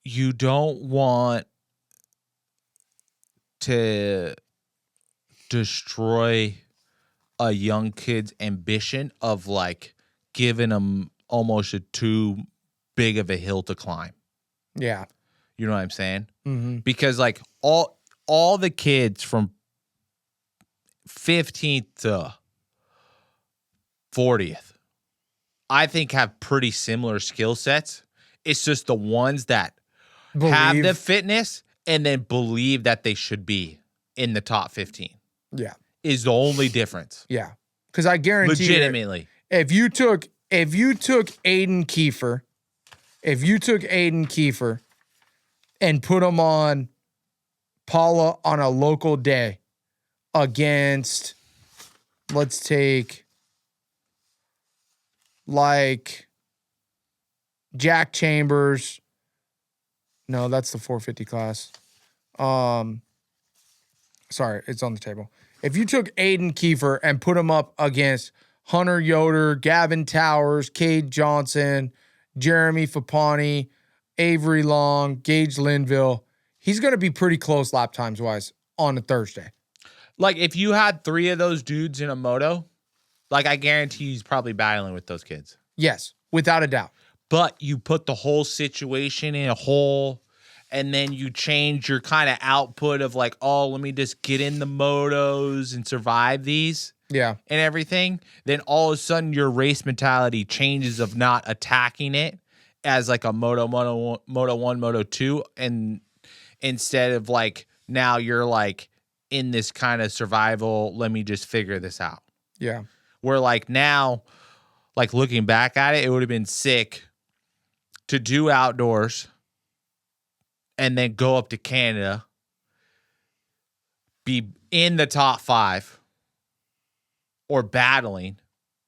you don't want to destroy a young kid's ambition of like giving them almost a too big of a hill to climb. Yeah. You know what I'm saying? Mm-hmm. Because like all the kids from 15th to 40th, I think have pretty similar skill sets. It's just the ones that have the fitness and then believe that they should be in the top 15. Yeah. Is the only difference. Yeah. Because I guarantee legitimately. If you took Aiden Kiefer and put him on Paula on a local day against, let's take like Jack Chambers. No, that's the 450 class. Sorry, it's on the table. If you took Aiden Kiefer and put him up against Hunter Yoder, Gavin Towers, Cade Johnson, Jeremy Fapani, Avery Long, Gage Linville, he's going to be pretty close lap times wise on a Thursday. Like if you had 3 of those dudes in a moto, like I guarantee he's probably battling with those kids. Yes, without a doubt. But you put the whole situation in a hole, and then you change your kind of output of like, oh, let me just get in the motos and survive these. Yeah. And everything. Then all of a sudden your race mentality changes of not attacking it as like a Moto 1, Moto 2. And instead of like, now you're like in this kind of survival, let me just figure this out. Yeah. Where like now, like looking back at it, it would have been sick to do outdoors and then go up to Canada, be in the top 5 or battling,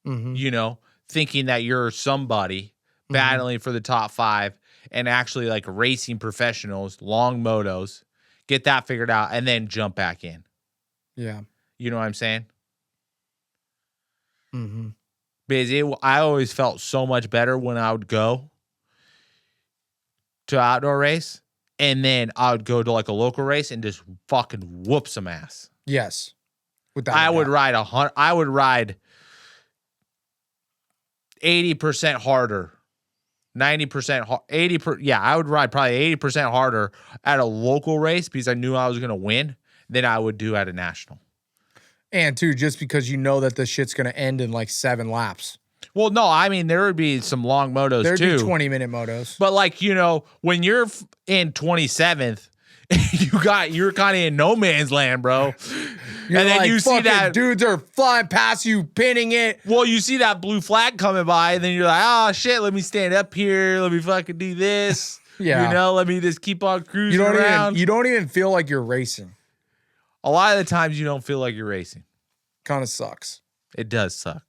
you know, thinking that you're somebody battling for the top 5 and actually like racing professionals, long motos, get that figured out and then jump back in. Yeah. You know what I'm saying? Mm-hmm. Because I always felt so much better when I would go to outdoor race. And then I would go to like a local race and just fucking whoop some ass. Yes. I would ride 80% harder, 90% 80%. Yeah, I would ride probably 80% harder at a local race because I knew I was going to win than I would do at a national. And too, just because you know that the shit's going to end in like 7 laps. Well, no, I mean, there would be some long motos There'd too. There'd be 20-minute motos. But like, you know, when you're in 27th, you're kind of in no man's land, bro. You're and then like, you see that dudes are flying past you, pinning it. Well, you see that blue flag coming by, and then you're like, oh shit, let me stand up here, let me fucking do this. Yeah. You know, let me just keep on cruising around. You don't even feel like you're racing. A lot of the times you don't feel like you're racing. Kind of sucks. It does suck.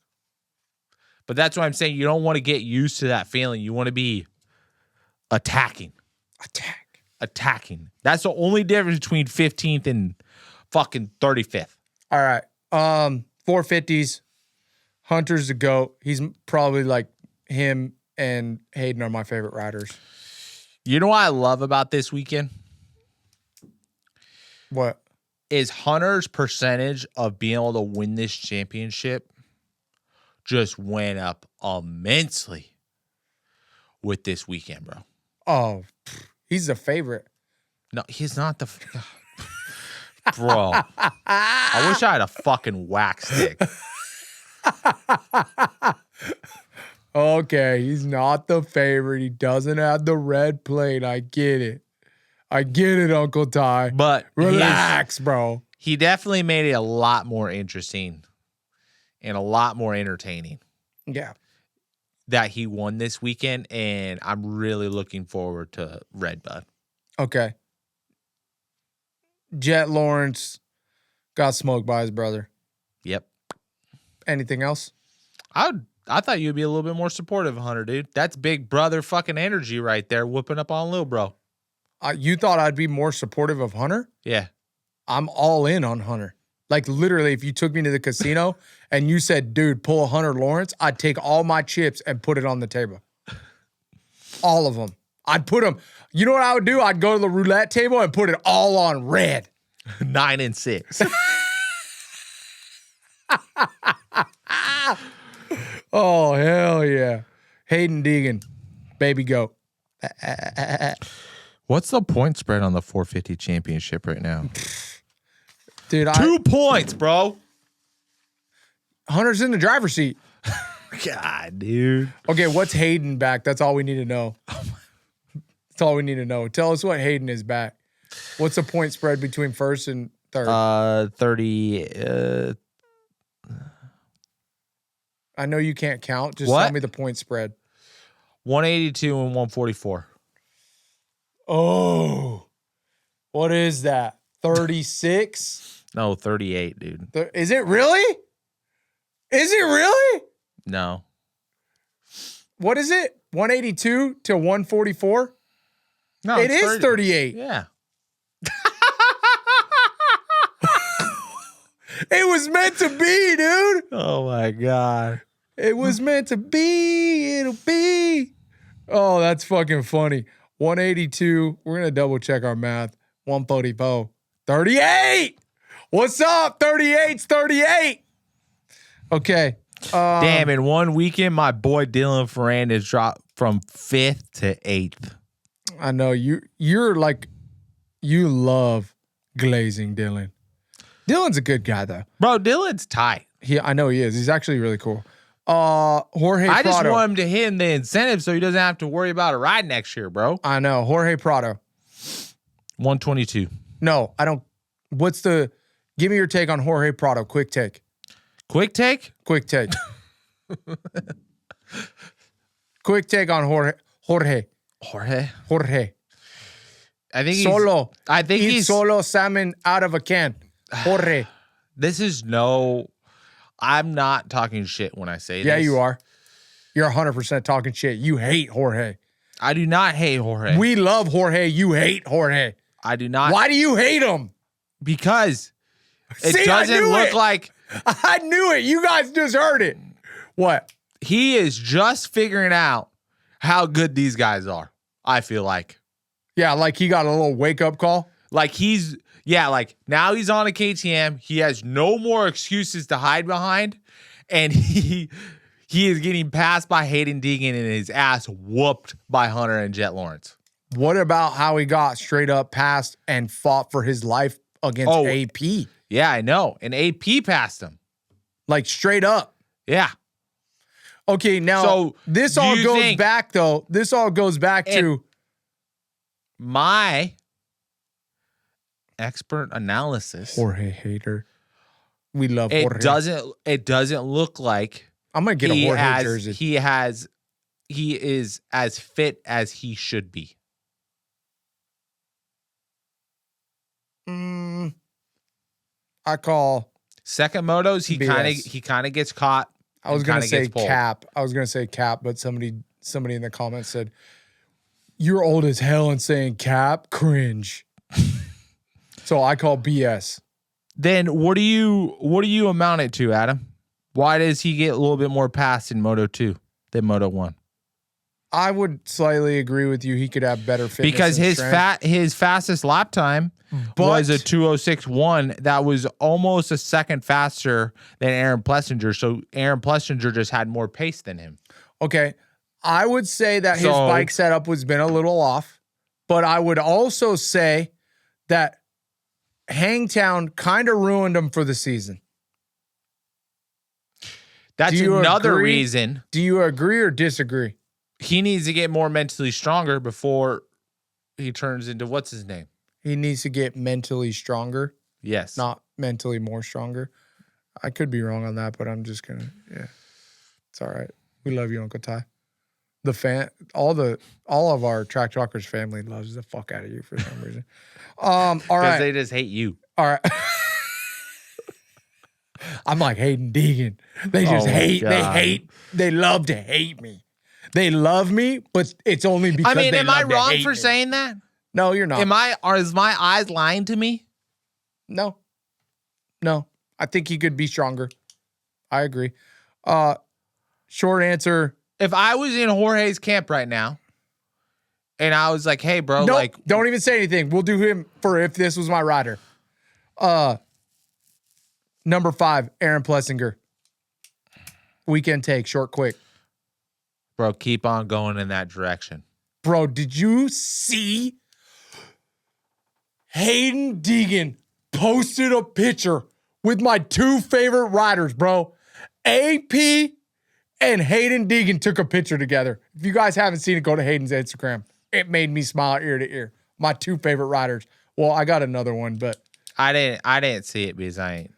But that's why I'm saying you don't want to get used to that feeling. You want to be attacking. Attacking. That's the only difference between 15th and fucking 35th. All right. 450s. Hunter's the GOAT. He's probably like him and Hayden are my favorite riders. You know what I love about this weekend? What? Is Hunter's percentage of being able to win this championship just went up immensely with this weekend, bro. Oh, he's the favorite. No, he's not the... Bro. I wish I had a fucking wax stick. Okay, he's not the favorite. He doesn't have the red plate. I get it. Uncle Ty. But relax, bro. He definitely made it a lot more interesting and a lot more entertaining. Yeah. That he won this weekend, and I'm really looking forward to Redbud. Okay. Jett Lawrence got smoked by his brother. Yep. Anything else? I thought you'd be a little bit more supportive of Hunter, dude. That's big brother fucking energy right there, whooping up on Lil Bro. You thought I'd be more supportive of Hunter? Yeah. I'm all in on Hunter. Like, literally, if you took me to the casino and you said, dude, pull a Hunter Lawrence, I'd take all my chips and put it on the table. All of them. I'd put them. You know what I would do? I'd go to the roulette table and put it all on red. 9 and 6. Oh, hell yeah. Hayden Deegan, baby goat. What's the point spread on the 450 championship right now? Dude, 2 points, bro. Hunter's in the driver's seat. God, dude. Okay, what's Hayden back? That's all we need to know. That's all we need to know. Tell us what Hayden is back. What's the point spread between first and third? 30. I know you can't count. Just What? tell me the point spread. 182 and 144. Oh, what is that? 36? No, 38, dude. Is it really? Is it really? No. What is it? 182 to 144? No, It it's is 38. Yeah. It was meant to be, dude. Oh my God. It was meant to be. It'll be. Oh, that's fucking funny. 182. We're going to double check our math. 144. 38. What's up? 38's 38. Okay. Damn, in one weekend, my boy Dylan Ferrandis dropped from 5th to 8th. I know you're like, you love glazing Dylan. Dylan's a good guy though. Bro, Dylan's tight. I know he is. He's actually really cool. Jorge I just Prado. want him to hit him the incentive so he doesn't have to worry about a ride next year, bro. I know. Jorge Prado. 122. No, I don't. Give me your take on Jorge Prado. Quick take. Quick take? Quick take. Quick take on Jorge. I think Solo. he's solo salmon out of a can. Jorge. I'm not talking shit when I say this. Yeah, you are. You're 100% talking shit. You hate Jorge. I do not hate Jorge. We love Jorge. You hate Jorge. I do not. Why do you hate him? Because it See, doesn't look like I knew it. You guys just heard it. What? he is just figuring out how good these guys are, I feel like. Yeah, like he got a little wake-up call. Like like now he's on a KTM. He has no more excuses to hide behind. And he is getting passed by Hayden Deegan and his ass whooped by Hunter and Jett Lawrence. What about how he got straight up passed and fought for his life against AP? Yeah, I know. And AP passed him. Like straight up. Yeah. Okay, now So, this do all you goes think- back though. This all goes back to My expert analysis. Jorge hater. We love It Jorge. doesn't look like I'm gonna get a Jorge jersey. he is as fit as he should be. I call. Second motos, he BS. kind of gets caught. I was and gonna kinda say gets pulled. cap. I was gonna say cap, but somebody in the comments said, "You're old as hell and saying cap, cringe." So I call BS. Then what do you amount it to, Adam? Why does he get a little bit more pass in Moto 2 than Moto 1? I would slightly agree with you. He could have better fitness Because and his strength. his fastest lap time was a 2:06.1. That was almost a second faster than Aaron Plessinger. So Aaron Plessinger just had more pace than him. Okay. I would say that his So- bike setup has been a little off, but I would also say that Hangtown kind of ruined him for the season. That's Do you another agree? reason Do you agree or disagree? he needs to get more mentally stronger before he turns into what's his name? He needs to get mentally stronger, Yes. not mentally more stronger. I could be wrong on that, but I'm just gonna, yeah. It's all right. We love you, Uncle Ty. All of our Track Talkers family loves the fuck out of you for some reason. All Because right. they just hate you. All right. I'm like Hayden Deegan. They just Oh my hate. God. They love to hate me. They love me, but it's only because they am I love to wrong hate for me. saying that? No, you're not. Is my eyes lying to me? No. I think he could be stronger. I agree. Short answer. If I was in Jorge's camp right now and I was like, hey, bro, Nope, like, don't even say anything. We'll do him for if this was my rider. Number 5, Aaron Plessinger. Weekend take, short, quick. bro, keep on going in that direction. Bro, did you see Hayden Deegan posted a picture with my 2 favorite riders, bro? AP and Hayden Deegan took a picture together. If you guys haven't seen it, go to Hayden's Instagram. It made me smile ear to ear. My two favorite riders. Well, I got another one, but I didn't see it because I ain't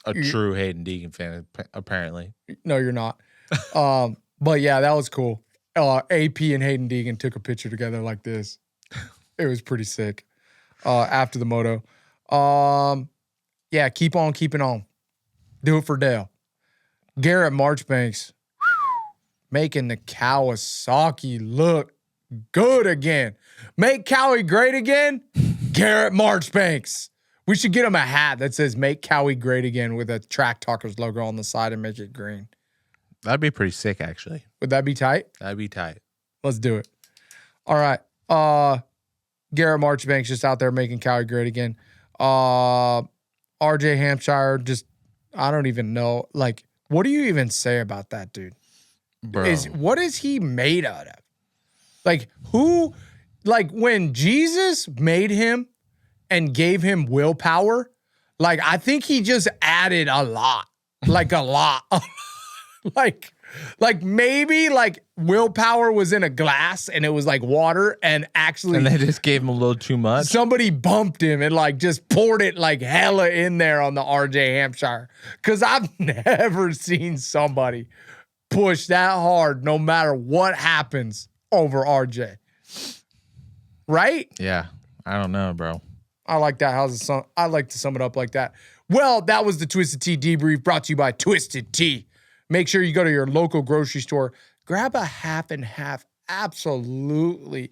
a true Hayden Deegan fan, apparently. No, you're not. But yeah, that was cool. AP and Hayden Deegan took a picture together like this. It was pretty sick. After the moto. Yeah, keep on keeping on. Do it for Dale. Garrett Marchbanks making the Kawasaki look good again. Make Cowie great again. Garrett Marchbanks. We should get him a hat that says "Make Cowie Great Again" with a Track Talkers logo on the side and make it green. That'd be pretty sick, actually. Would that be tight? That'd be tight. Let's do it. All right. Garrett Marchbanks just out there making Cowie great again. RJ Hampshire, just, I don't even know. Like, what do you even say about that dude? Bro. What is he made out of? Like, who, like, when Jesus made him and gave him willpower, like, I think he just added a lot. Like, a lot. Like maybe like willpower was in a glass and it was like water and actually And they just gave him a little too much. somebody bumped him and like just poured it like hella in there on the RJ Hampshire. Cause I've never seen somebody push that hard no matter what happens over RJ. Right? Yeah. I don't know, bro. I like that. I like to sum it up like that. Well, that was the Twisted Tea debrief brought to you by Twisted Tea. Make sure you go to your local grocery store, grab a half and half. Absolutely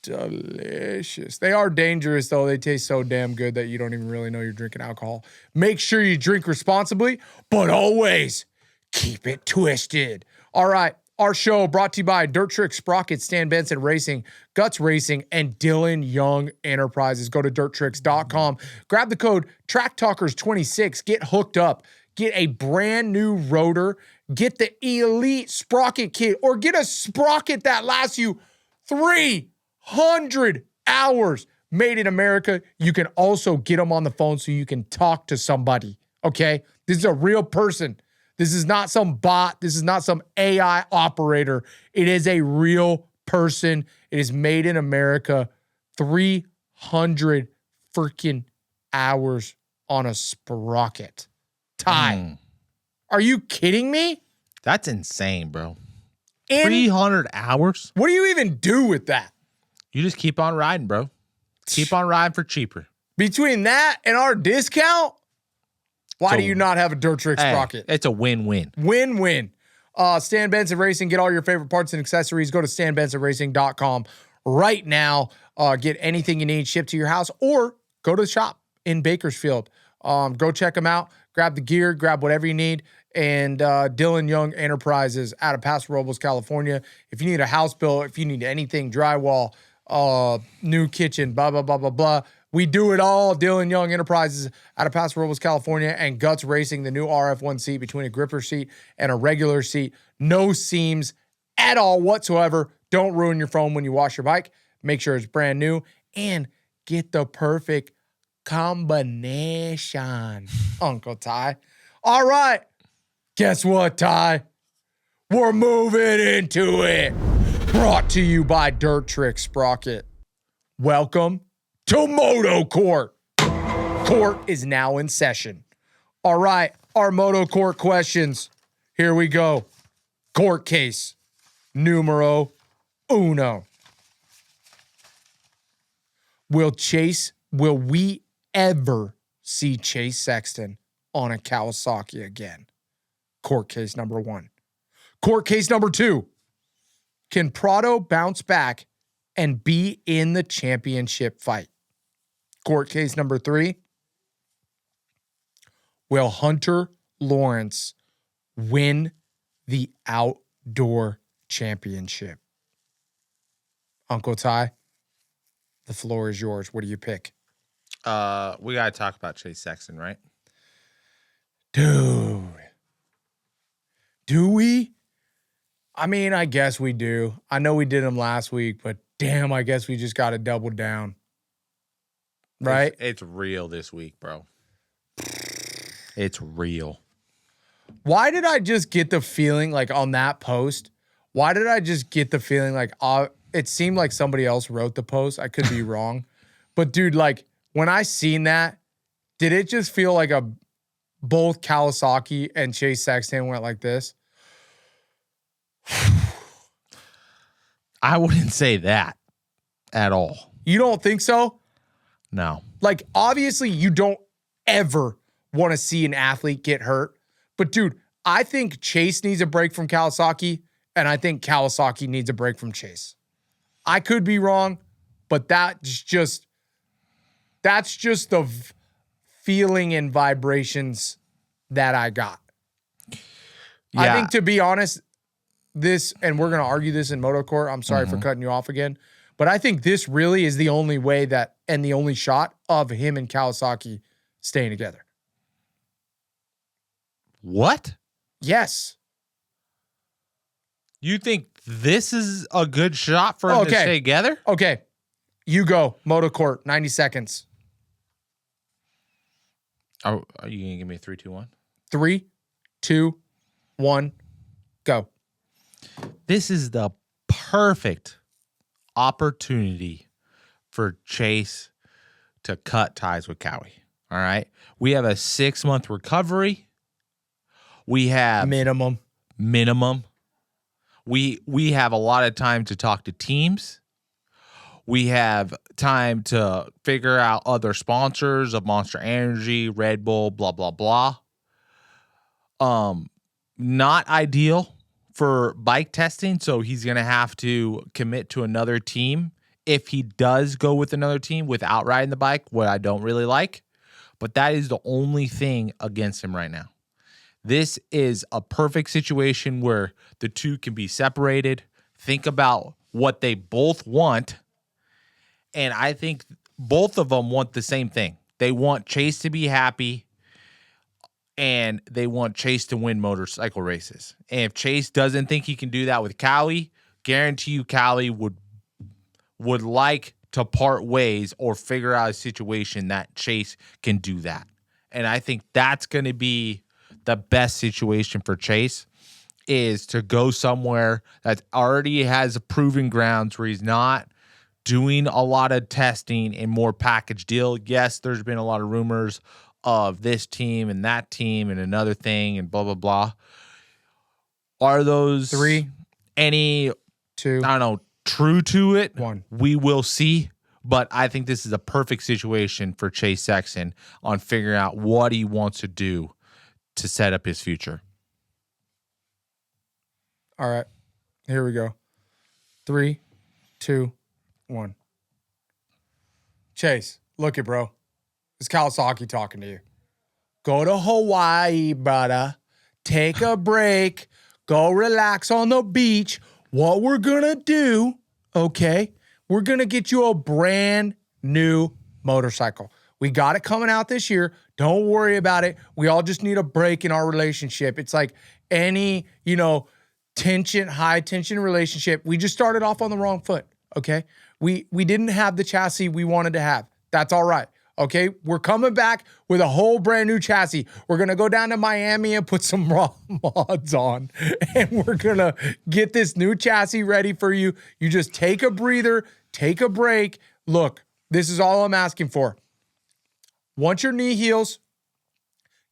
delicious. They are dangerous, though. They taste so damn good that you don't even really know you're drinking alcohol. Make sure you drink responsibly, but always keep it twisted. All right. Our show brought to you by Dirt Trick Sprocket, Stan Benson Racing, Guts Racing, and Dylan Young Enterprises. Go to dirttricks.com. Grab the code TrackTalkers26. Get hooked up. Get a brand new rotor, get the Elite Sprocket kit, or get a sprocket that lasts you 300 hours. Made in America. You can also get them on the phone so you can talk to somebody, okay? This is a real person. This is not some bot. This is not some AI operator. It is a real person. It is made in America. 300 freaking hours on a sprocket. Ty, are you kidding me? That's insane, bro. 300 hours? What do you even do with that? You just keep on riding, bro. Keep on riding for cheaper. Between that and our discount, why do you not have a Dirt Trick sprocket? It's a win-win. Win-win. Stan Benson Racing, get all your favorite parts and accessories. Go to stanbensonracing.com right now. Get anything you need shipped to your house or go to the shop in Bakersfield. Go check them out. Grab the gear, grab whatever you need. And Dylan Young Enterprises out of Paso Robles, California. If you need a house built, if you need anything, drywall, new kitchen, blah, blah, blah, blah, blah. We do it all. Dylan Young Enterprises out of Paso Robles, California, and Guts Racing, the new RF1 seat between a gripper seat and a regular seat. No seams at all whatsoever. Don't ruin your phone when you wash your bike. Make sure it's brand new and get the perfect combination, Uncle Ty. All right. Guess what, Ty? We're moving into it. Brought to you by Dirt Trick Sprocket. Welcome to Moto Court. Court is now in session. All right, our Moto Court questions. Here we go. Court case numero uno. Will we ever see Chase Sexton on a Kawasaki again? Court case number one. Court case number two. Can Prado bounce back and be in the championship fight? Court case number three. Will Hunter Lawrence win the outdoor championship? Uncle Ty, the floor is yours. What do you pick? We got to talk about Chase Sexton, right? Dude. Do we? I mean, I guess we do. I know we did them last week, but damn, I guess we just got to double down. Right? It's real this week, bro. It's real. Why did I just get the feeling like on that post? Why did I just get the feeling like it seemed like somebody else wrote the post? I could be wrong. But dude, like when I seen that, did it just feel like both Kawasaki and Chase Sexton went like this? I wouldn't say that at all. You don't think so? No. Like, obviously, you don't ever want to see an athlete get hurt. But, dude, I think Chase needs a break from Kawasaki, and I think Kawasaki needs a break from Chase. I could be wrong, but that's just the feeling and vibrations that I got. Yeah. I think, to be honest, this, and we're going to argue this in Moto Court. I'm sorry for cutting you off again. But I think this really is the only way that, and the only shot of him and Kawasaki staying together. What? Yes. You think this is a good shot for him to stay together? Okay. You go. Moto Court, 90 seconds. Oh, are you going to give me a 3, 2, 1? 3, 2, 1, go. This is the perfect opportunity for Chase to cut ties with Cowie. All right. We have a 6-month recovery. We have minimum. We have a lot of time to talk to teams. We have time to figure out other sponsors of Monster Energy, Red Bull, blah, blah, blah. Not ideal for bike testing, so he's going to have to commit to another team if he does go with another team without riding the bike, what I don't really like. But that is the only thing against him right now. This is a perfect situation where the two can be separated, think about what they both want, and I think both of them want the same thing. They want Chase to be happy, and they want Chase to win motorcycle races. And if Chase doesn't think he can do that with Cowie, guarantee you Cowie would like to part ways or figure out a situation that Chase can do that. And I think that's going to be the best situation for Chase, is to go somewhere that already has a proven grounds where he's not doing a lot of testing and more package deal. Yes, there's been a lot of rumors of this team and that team and another thing and blah, blah, blah. Are those 3, any, 2, I don't know, true to it? 1. We will see. But I think this is a perfect situation for Chase Sexton on figuring out what he wants to do to set up his future. All right. Here we go. 3, 2, 1. Chase, look it, bro. It's Kawasaki talking to you. Go to Hawaii, brother. Take a break. Go relax on the beach. What we're going to do, okay, we're going to get you a brand new motorcycle. We got it coming out this year. Don't worry about it. We all just need a break in our relationship. It's like any, high tension relationship. We just started off on the wrong foot, okay? We didn't have the chassis we wanted to have. That's all right, okay? We're coming back with a whole brand new chassis. We're going to go down to Miami and put some raw mods on, and we're going to get this new chassis ready for you. You just take a breather, take a break. Look, this is all I'm asking for. Once your knee heals,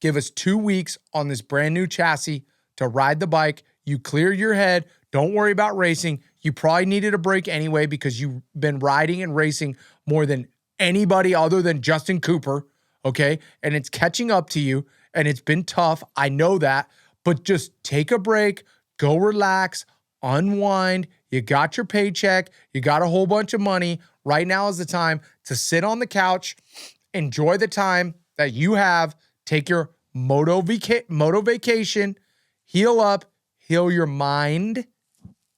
give us 2 weeks on this brand new chassis to ride the bike. You clear your head. Don't worry about racing. You probably needed a break anyway because you've been riding and racing more than anybody other than Justin Cooper, okay? And it's catching up to you, and it's been tough. I know that. But just take a break, go relax, unwind. You got your paycheck. You got a whole bunch of money. Right now is the time to sit on the couch, enjoy the time that you have, take your moto vacation, heal up, heal your mind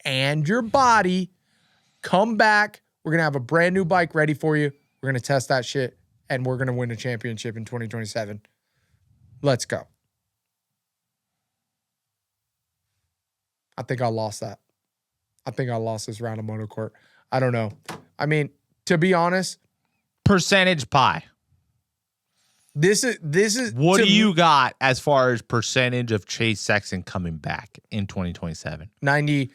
and your body, come back. We're going to have a brand new bike ready for you. We're going to test that shit, and we're going to win a championship in 2027. Let's go. I think I lost that. I think I lost this round of Moto Court. I don't know. I mean, to be honest, percentage pie. This is What to do you got as far as percentage of Chase Sexton coming back in 2027? 90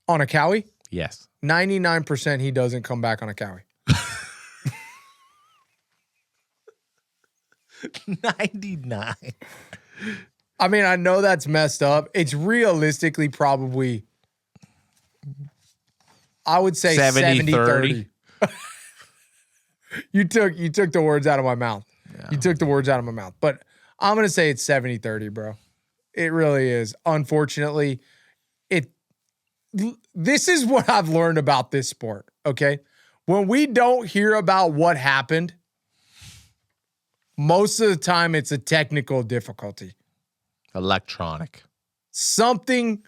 on a Cowie? Yes. 99% he doesn't come back on a Cowie. 99. I mean, I know that's messed up. It's realistically probably, I would say 70-30. You took the words out of my mouth. Yeah. You took the words out of my mouth. But I'm going to say it's 70-30, bro. It really is. Unfortunately, this is what I've learned about this sport, okay? When we don't hear about what happened, most of the time it's a technical difficulty. Electronic. Something,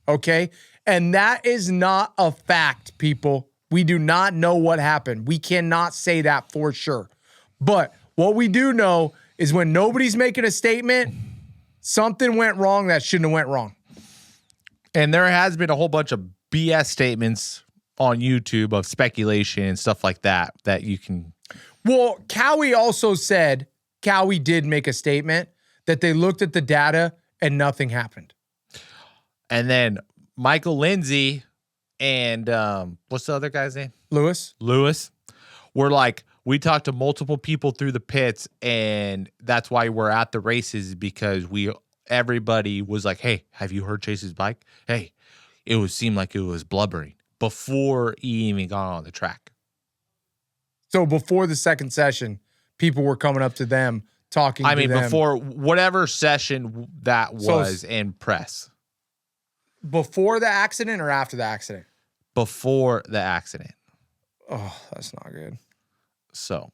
okay? And that is not a fact, people. We do not know what happened. We cannot say that for sure. But what we do know is when nobody's making a statement, something went wrong that shouldn't have went wrong. And there has been a whole bunch of BS statements on YouTube of speculation and stuff like that you can. Well, Cowie also said, Cowie did make a statement that they looked at the data and nothing happened. And then Michael Lindsay and what's the other guy's name? Lewis. We're like, we talked to multiple people through the pits, and that's why we're at the races, because everybody was like, hey, have you heard Chase's bike? Hey, seemed like it was blubbering before he even got on the track. So before the second session, people were coming up to them, talking to them. Before whatever session that was in press. Before the accident or after the accident? Before the accident. Oh, that's not good. So.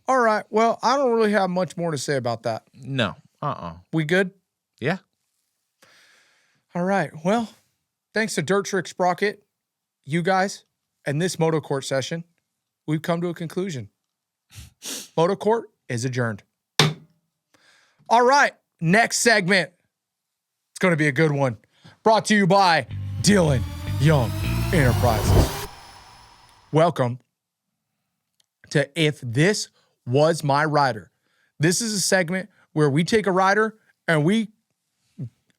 All right. Well, I don't really have much more to say about that. No. We good? Yeah. All right. Well, thanks to Dirt Trick Sprocket, you guys, and this Moto Court session, we've come to a conclusion. Moto Court is adjourned. All right. Next segment. It's going to be a good one. Brought to you by Dylan Young Enterprises. Welcome to If This Was My Rider. This is a segment where we take a rider and we,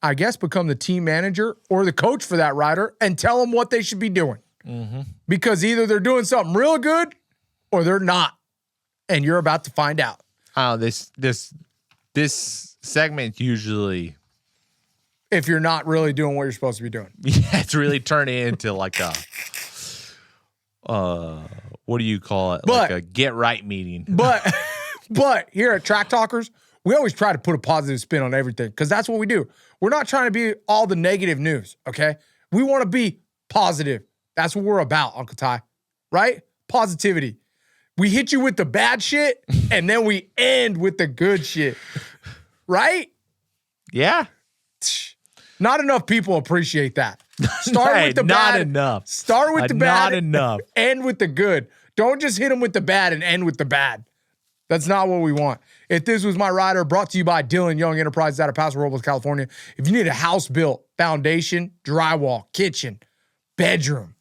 I guess, become the team manager or the coach for that rider and tell them what they should be doing. Mm-hmm. Because either they're doing something real good or they're not. And you're about to find out. This segment usually, if you're not really doing what you're supposed to be doing. Yeah, it's really turning into like a what do you call it? Like a get right meeting. But here at Track Talkers, we always try to put a positive spin on everything because that's what we do. We're not trying to be all the negative news, okay? We want to be positive. That's what we're about, Uncle Ty, right? Positivity. We hit you with the bad shit, and then we end with the good shit, right? Yeah. Not enough people appreciate that. Start with the not bad. enough. Start with the bad. Not enough. End with the good. Don't just hit them with the bad and end with the bad. That's not what we want. If This Was My Rider, brought to you by Dylan Young Enterprises out of Paso Robles, California. If you need a house built, foundation, drywall, kitchen, bedroom,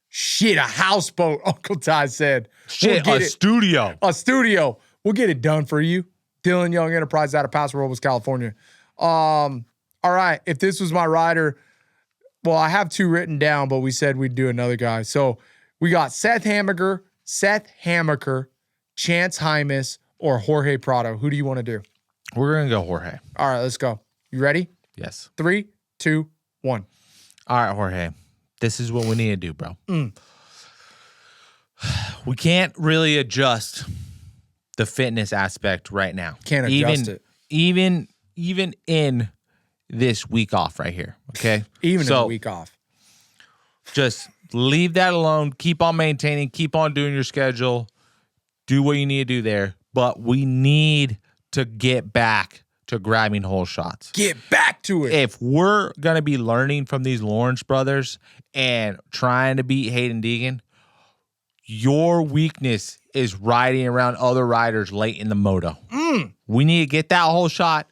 shit, a houseboat, Uncle Ty said. Shit, a studio. A studio. We'll get it done for you. Dylan Young Enterprises out of Paso Robles, California. All right. If This Was My Rider, well, I have two written down, but we said we'd do another guy. So we got Seth Hamaker, Chance Hymas, or Jorge Prado. Who do you want to do? We're going to go Jorge. All right, let's go. You ready? Yes. 3, 2, 1. All right, Jorge. This is what we need to do, bro. We can't really adjust the fitness aspect right now. Can't adjust it. Even in this week off right here, okay? Even in a week off. Just leave that alone. Keep on maintaining. Keep on doing your schedule. Do what you need to do there. But we need to get back to grabbing whole shots. Get back to it. If we're going to be learning from these Lawrence brothers and trying to beat Hayden Deegan, your weakness is riding around other riders late in the moto. We need to get that whole shot,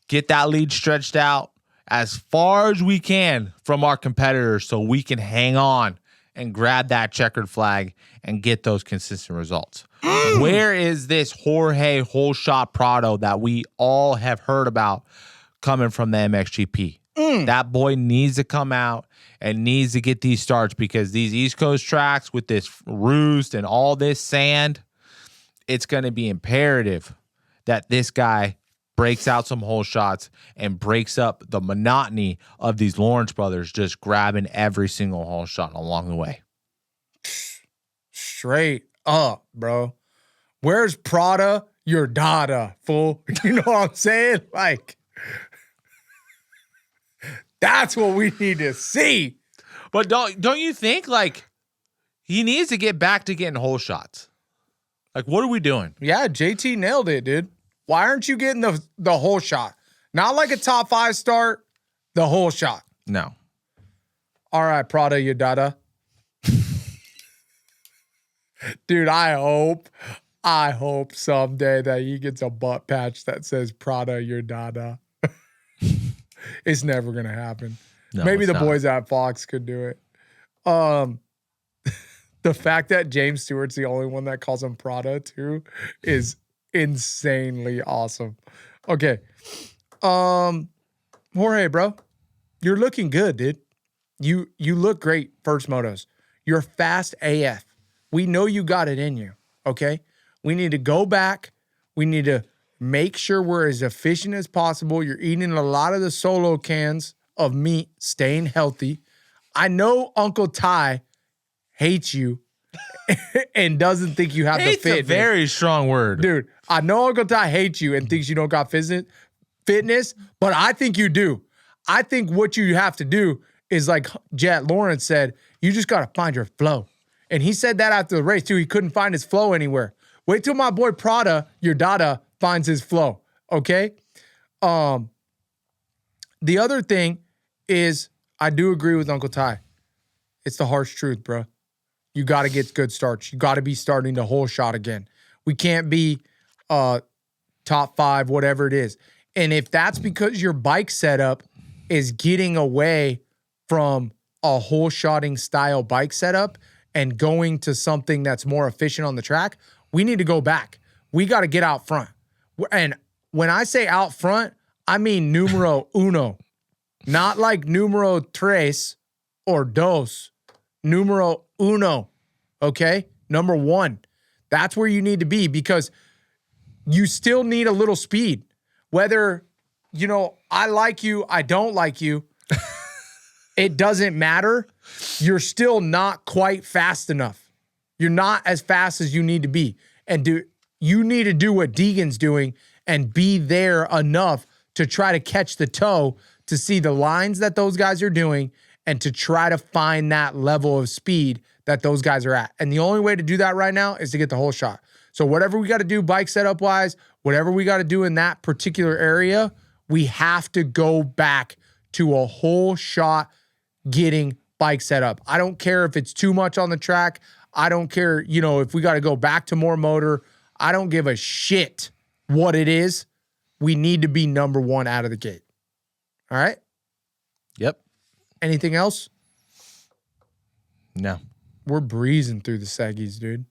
get that lead stretched out as far as we can from our competitors so we can hang on and grab that checkered flag and get those consistent results. Where is this Jorge whole shot Prado that we all have heard about coming from the MXGP? That boy needs to come out and needs to get these starts, because these East Coast tracks with this roost and all this sand, it's going to be imperative that this guy breaks out some hole shots and breaks up the monotony of these Lawrence brothers just grabbing every single hole shot along the way. Straight up, bro. Where's Prada? Your dada, fool. You know what I'm saying? Like, that's what we need to see. But don't you think, like, he needs to get back to getting hole shots? Like, what are we doing? Yeah, JT nailed it, dude. Why aren't you getting the whole shot? Not like a top 5 start, the whole shot. No. All right, Prada, your dada. Dude, I hope someday that he gets a butt patch that says Prada, your dada. It's never going to happen. No, Maybe the not. boys at Fox could do it. The fact that James Stewart's the only one that calls him Prada too is insanely awesome. Okay. Jorge, bro, you're looking good, dude. You look great first motos. You're fast AF. We know you got it in you, okay? We need to go back. We need to make sure we're as efficient as possible. You're eating a lot of the solo cans of meat, staying healthy. I know Uncle Ty hates you and doesn't think you have the Hate's fitness. a very strong word. Dude, I know Uncle Ty hates you and thinks you don't got fitness, but I think you do. I think what you have to do is, like Jett Lawrence said, you just got to find your flow. And he said that after the race too. He couldn't find his flow anywhere. Wait till my boy Prada, your dada, finds his flow, okay? The other thing is, I do agree with Uncle Ty. It's the harsh truth, bro. You got to get good starts. You got to be starting the whole shot again. We can't be top 5, whatever it is. And if that's because your bike setup is getting away from a whole shotting style bike setup and going to something that's more efficient on the track, we need to go back. We got to get out front. And when I say out front, I mean numero uno. Not like numero tres or dos. Numero uno. Okay? Number 1. That's where you need to be, because you still need a little speed. Whether, I like you, I don't like you, it doesn't matter. You're still not quite fast enough. You're not as fast as you need to be. And you need to do what Deegan's doing and be there enough to try to catch the toe, to see the lines that those guys are doing, and to try to find that level of speed that those guys are at. And the only way to do that right now is to get the whole shot. So whatever we got to do bike setup wise, whatever we got to do in that particular area, we have to go back to a whole shot getting bike setup. I don't care if it's too much on the track. I don't care, if we got to go back to more motor. I don't give a shit what it is. We need to be number 1 out of the gate. All right? Yep. Anything else? No. We're breezing through the seggies, dude.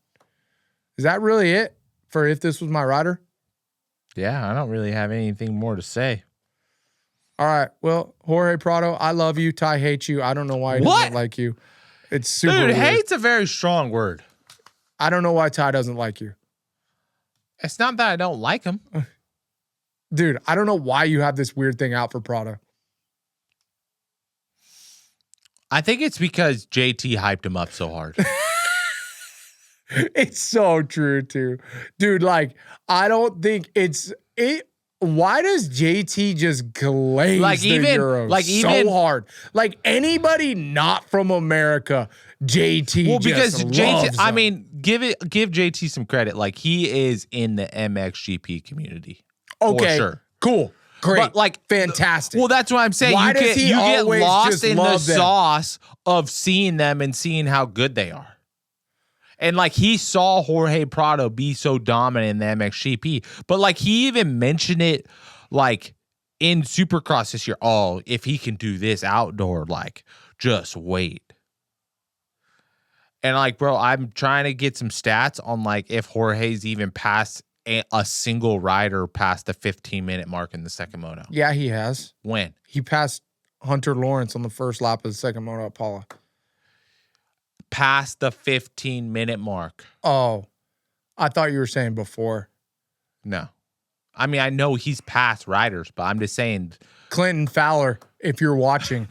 Is that really it for If This Was My Rider? Yeah, I don't really have anything more to say. All right. Well, Jorge Prado, I love you. Ty hates you. I don't know why he doesn't like you. It's super Dude, weird. hate's a very strong word. I don't know why Ty doesn't like you. It's not that I don't like him. Dude, I don't know why you have this weird thing out for Prado. I think it's because JT hyped him up so hard. It's so true, too. Dude, like, I don't think it's... Why does JT just glaze the Euros so hard? Like, anybody not from America, JT Well, because just JT, loves I them. mean, give JT some credit. Like, he is in the MXGP community. Okay, For sure. cool, great, But, like, fantastic. Well, that's what I'm saying. Why you does he get always lost just in the love them? sauce of seeing them and seeing how good they are. And, like, he saw Jorge Prado be so dominant in the MXGP. But, like, he even mentioned it, like, in Supercross this year. Oh, if he can do this outdoor, like, just wait. And like, bro, I'm trying to get some stats on like if Jorge's even passed a single rider past the 15-minute mark in the second moto. Yeah, he has. When? He passed Hunter Lawrence on the first lap of the second moto at Paula. Past the 15-minute mark. Oh, I thought you were saying before. No. I mean, I know he's past riders, but I'm just saying. Clinton Fowler, if you're watching,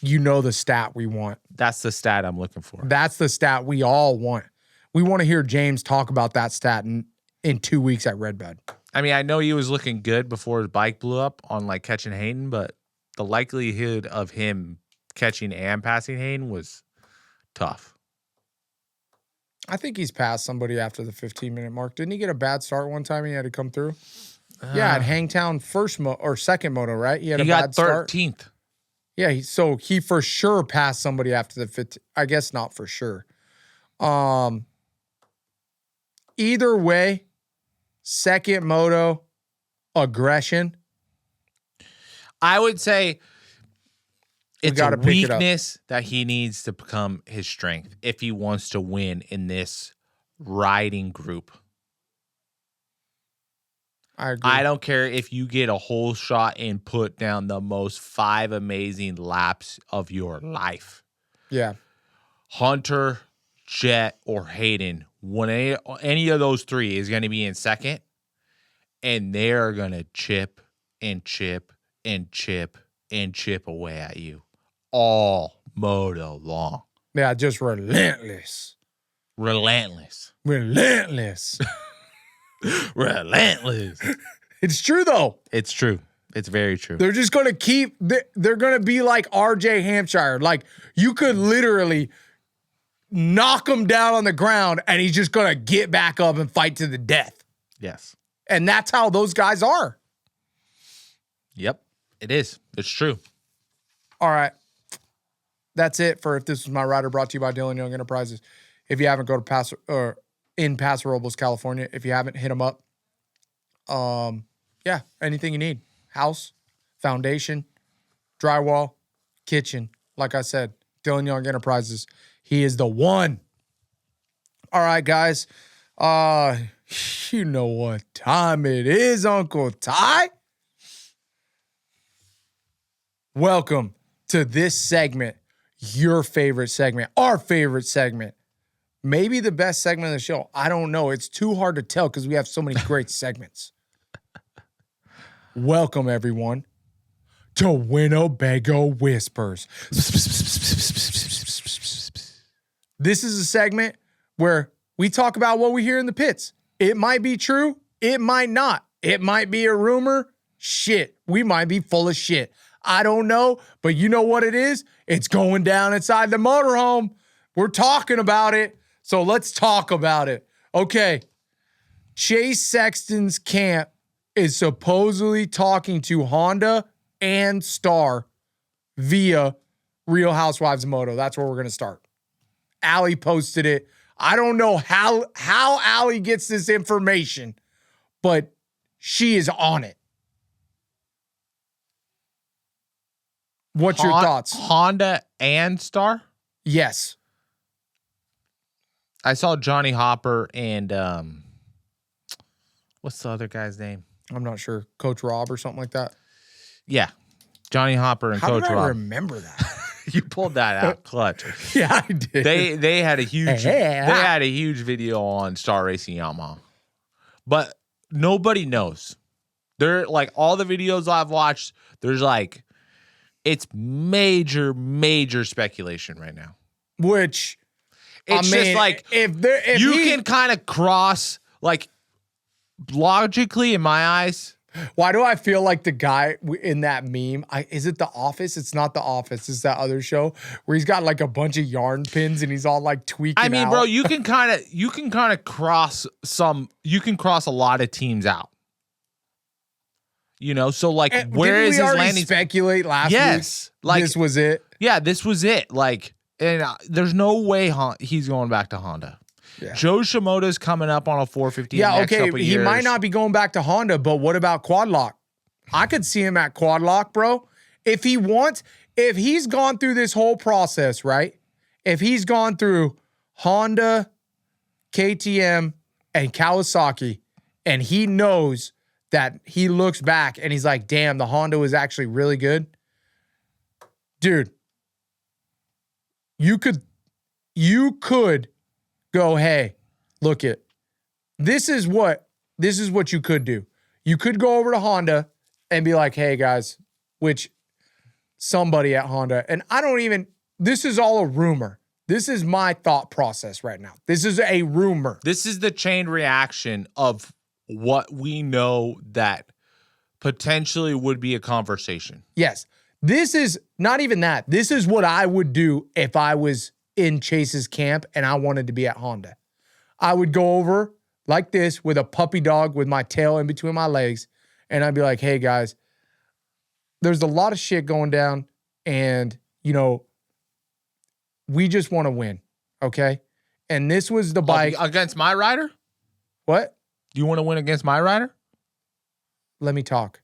you know the stat we want. That's the stat I'm looking for. That's the stat we all want. We want to hear James talk about that stat in 2 weeks at Red Bed. I mean, I know he was looking good before his bike blew up on like catching Hayden, but the likelihood of him catching and passing Hayden was tough. I think he's passed somebody after the 15-minute mark. Didn't he get a bad start one time? He had to come through. Yeah, at Hangtown second moto, right? He had a bad start. 13th. Yeah, so he for sure passed somebody after the 15. I guess not for sure. Either way, second moto aggression. I would say it's a weakness it that he needs to become his strength if he wants to win in this riding group. I agree. I don't care if you get a whole shot and put down the most 5 amazing laps of your life. Yeah. Hunter, Jett, or Hayden, when any of those three is going to be in second, and they're going to chip and chip and chip and chip away at you all moto long. Yeah, just relentless. Relentless. Relentless. Relentless. It's true, though. It's true. It's very true. They're just going to they're going to be like RJ Hampshire. Like, you could literally knock him down on the ground, and he's just going to get back up and fight to the death. Yes. And that's how those guys are. Yep. It is. It's true. All right. That's it for If This Was My Rider, brought to you by Dylan Young Enterprises. If you haven't, go to in Paso Robles, California. If you haven't, hit them up. Yeah, anything you need. House, foundation, drywall, kitchen. Like I said, Dylan Young Enterprises. He is the one. All right, guys. You know what time it is, Uncle Ty. Welcome to this segment, your favorite segment, our favorite segment. Maybe the best segment of the show. I don't know. It's too hard to tell because we have so many great segments. Welcome, everyone, to Winnebago Whispers. This is a segment where we talk about what we hear in the pits. It might be true. It might not. It might be a rumor. Shit. We might be full of shit. I don't know, but you know what it is? It's going down inside the motorhome. We're talking about it. So let's talk about it. Okay. Chase Sexton's camp is supposedly talking to Honda and Star via Real Housewives of Moto. That's where we're going to start. Allie posted it. I don't know how Allie gets this information, but she is on it. What's your thoughts? Honda and Star? Yes. I saw Johnny Hopper and what's the other guy's name? I'm not sure. Coach Rob or something like that. Yeah. Johnny Hopper and Coach How did I Rob. remember that? You pulled that out clutch. Yeah, I did. They had a huge video on Star Racing Yamaha. But nobody knows. They're like all the videos I've watched, there's like it's major speculation right now. Which it's just like if you can kind of cross like logically in my eyes. Why do I feel like the guy in that meme? Is it The Office? It's not The Office. It's that other show where he's got like a bunch of yarn pins and he's all like tweaking. I mean, out. bro, you can kind of cross a lot of teams out. You know, so like, and where is his landing? Speculate last week. Like this was it. Yeah, this was it. Like, and there's no way he's going back to Honda. Yeah. Joe Shimoda's coming up on a 450. Yeah, next okay. couple He years. might not be going back to Honda, but what about Quad Lock? I could see him at Quad Lock, bro. If he's gone through this whole process, right? If he's gone through Honda, KTM, and Kawasaki, and he knows that he looks back and he's like, damn, the Honda was actually really good. Dude, you could go, hey, look it. This is what you could do. You could go over to Honda and be like, hey guys, which somebody at Honda, and this is all a rumor. This is my thought process right now. This is a rumor. This is the chain reaction of what we know that potentially would be a conversation. Yes. This is not even that. This is what I would do if I was in Chase's camp and I wanted to be at Honda. I would go over like this with a puppy dog with my tail in between my legs, and I'd be like, hey guys, there's a lot of shit going down, and we just want to win, okay? And this was the bike. Against my rider? What? You want to win against my rider? Let me talk.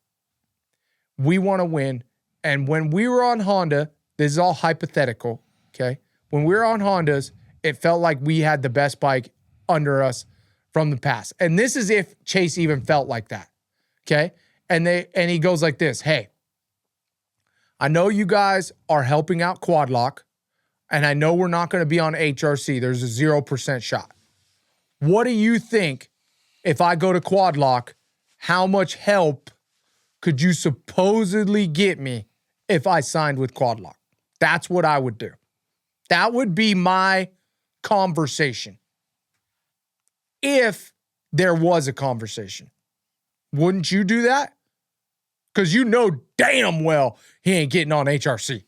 We want to win. And when we were on Honda, this is all hypothetical, okay? When we were on Hondas, it felt like we had the best bike under us from the past. And this is if Chase even felt like that, okay? And he goes like this, hey, I know you guys are helping out Quad Lock, and I know we're not going to be on HRC. There's a 0% shot. What do you think if I go to Quad Lock, how much help could you supposedly get me if I signed with Quad Lock? That's what I would do. That would be my conversation. If there was a conversation. Wouldn't you do that? Because you know damn well he ain't getting on HRC.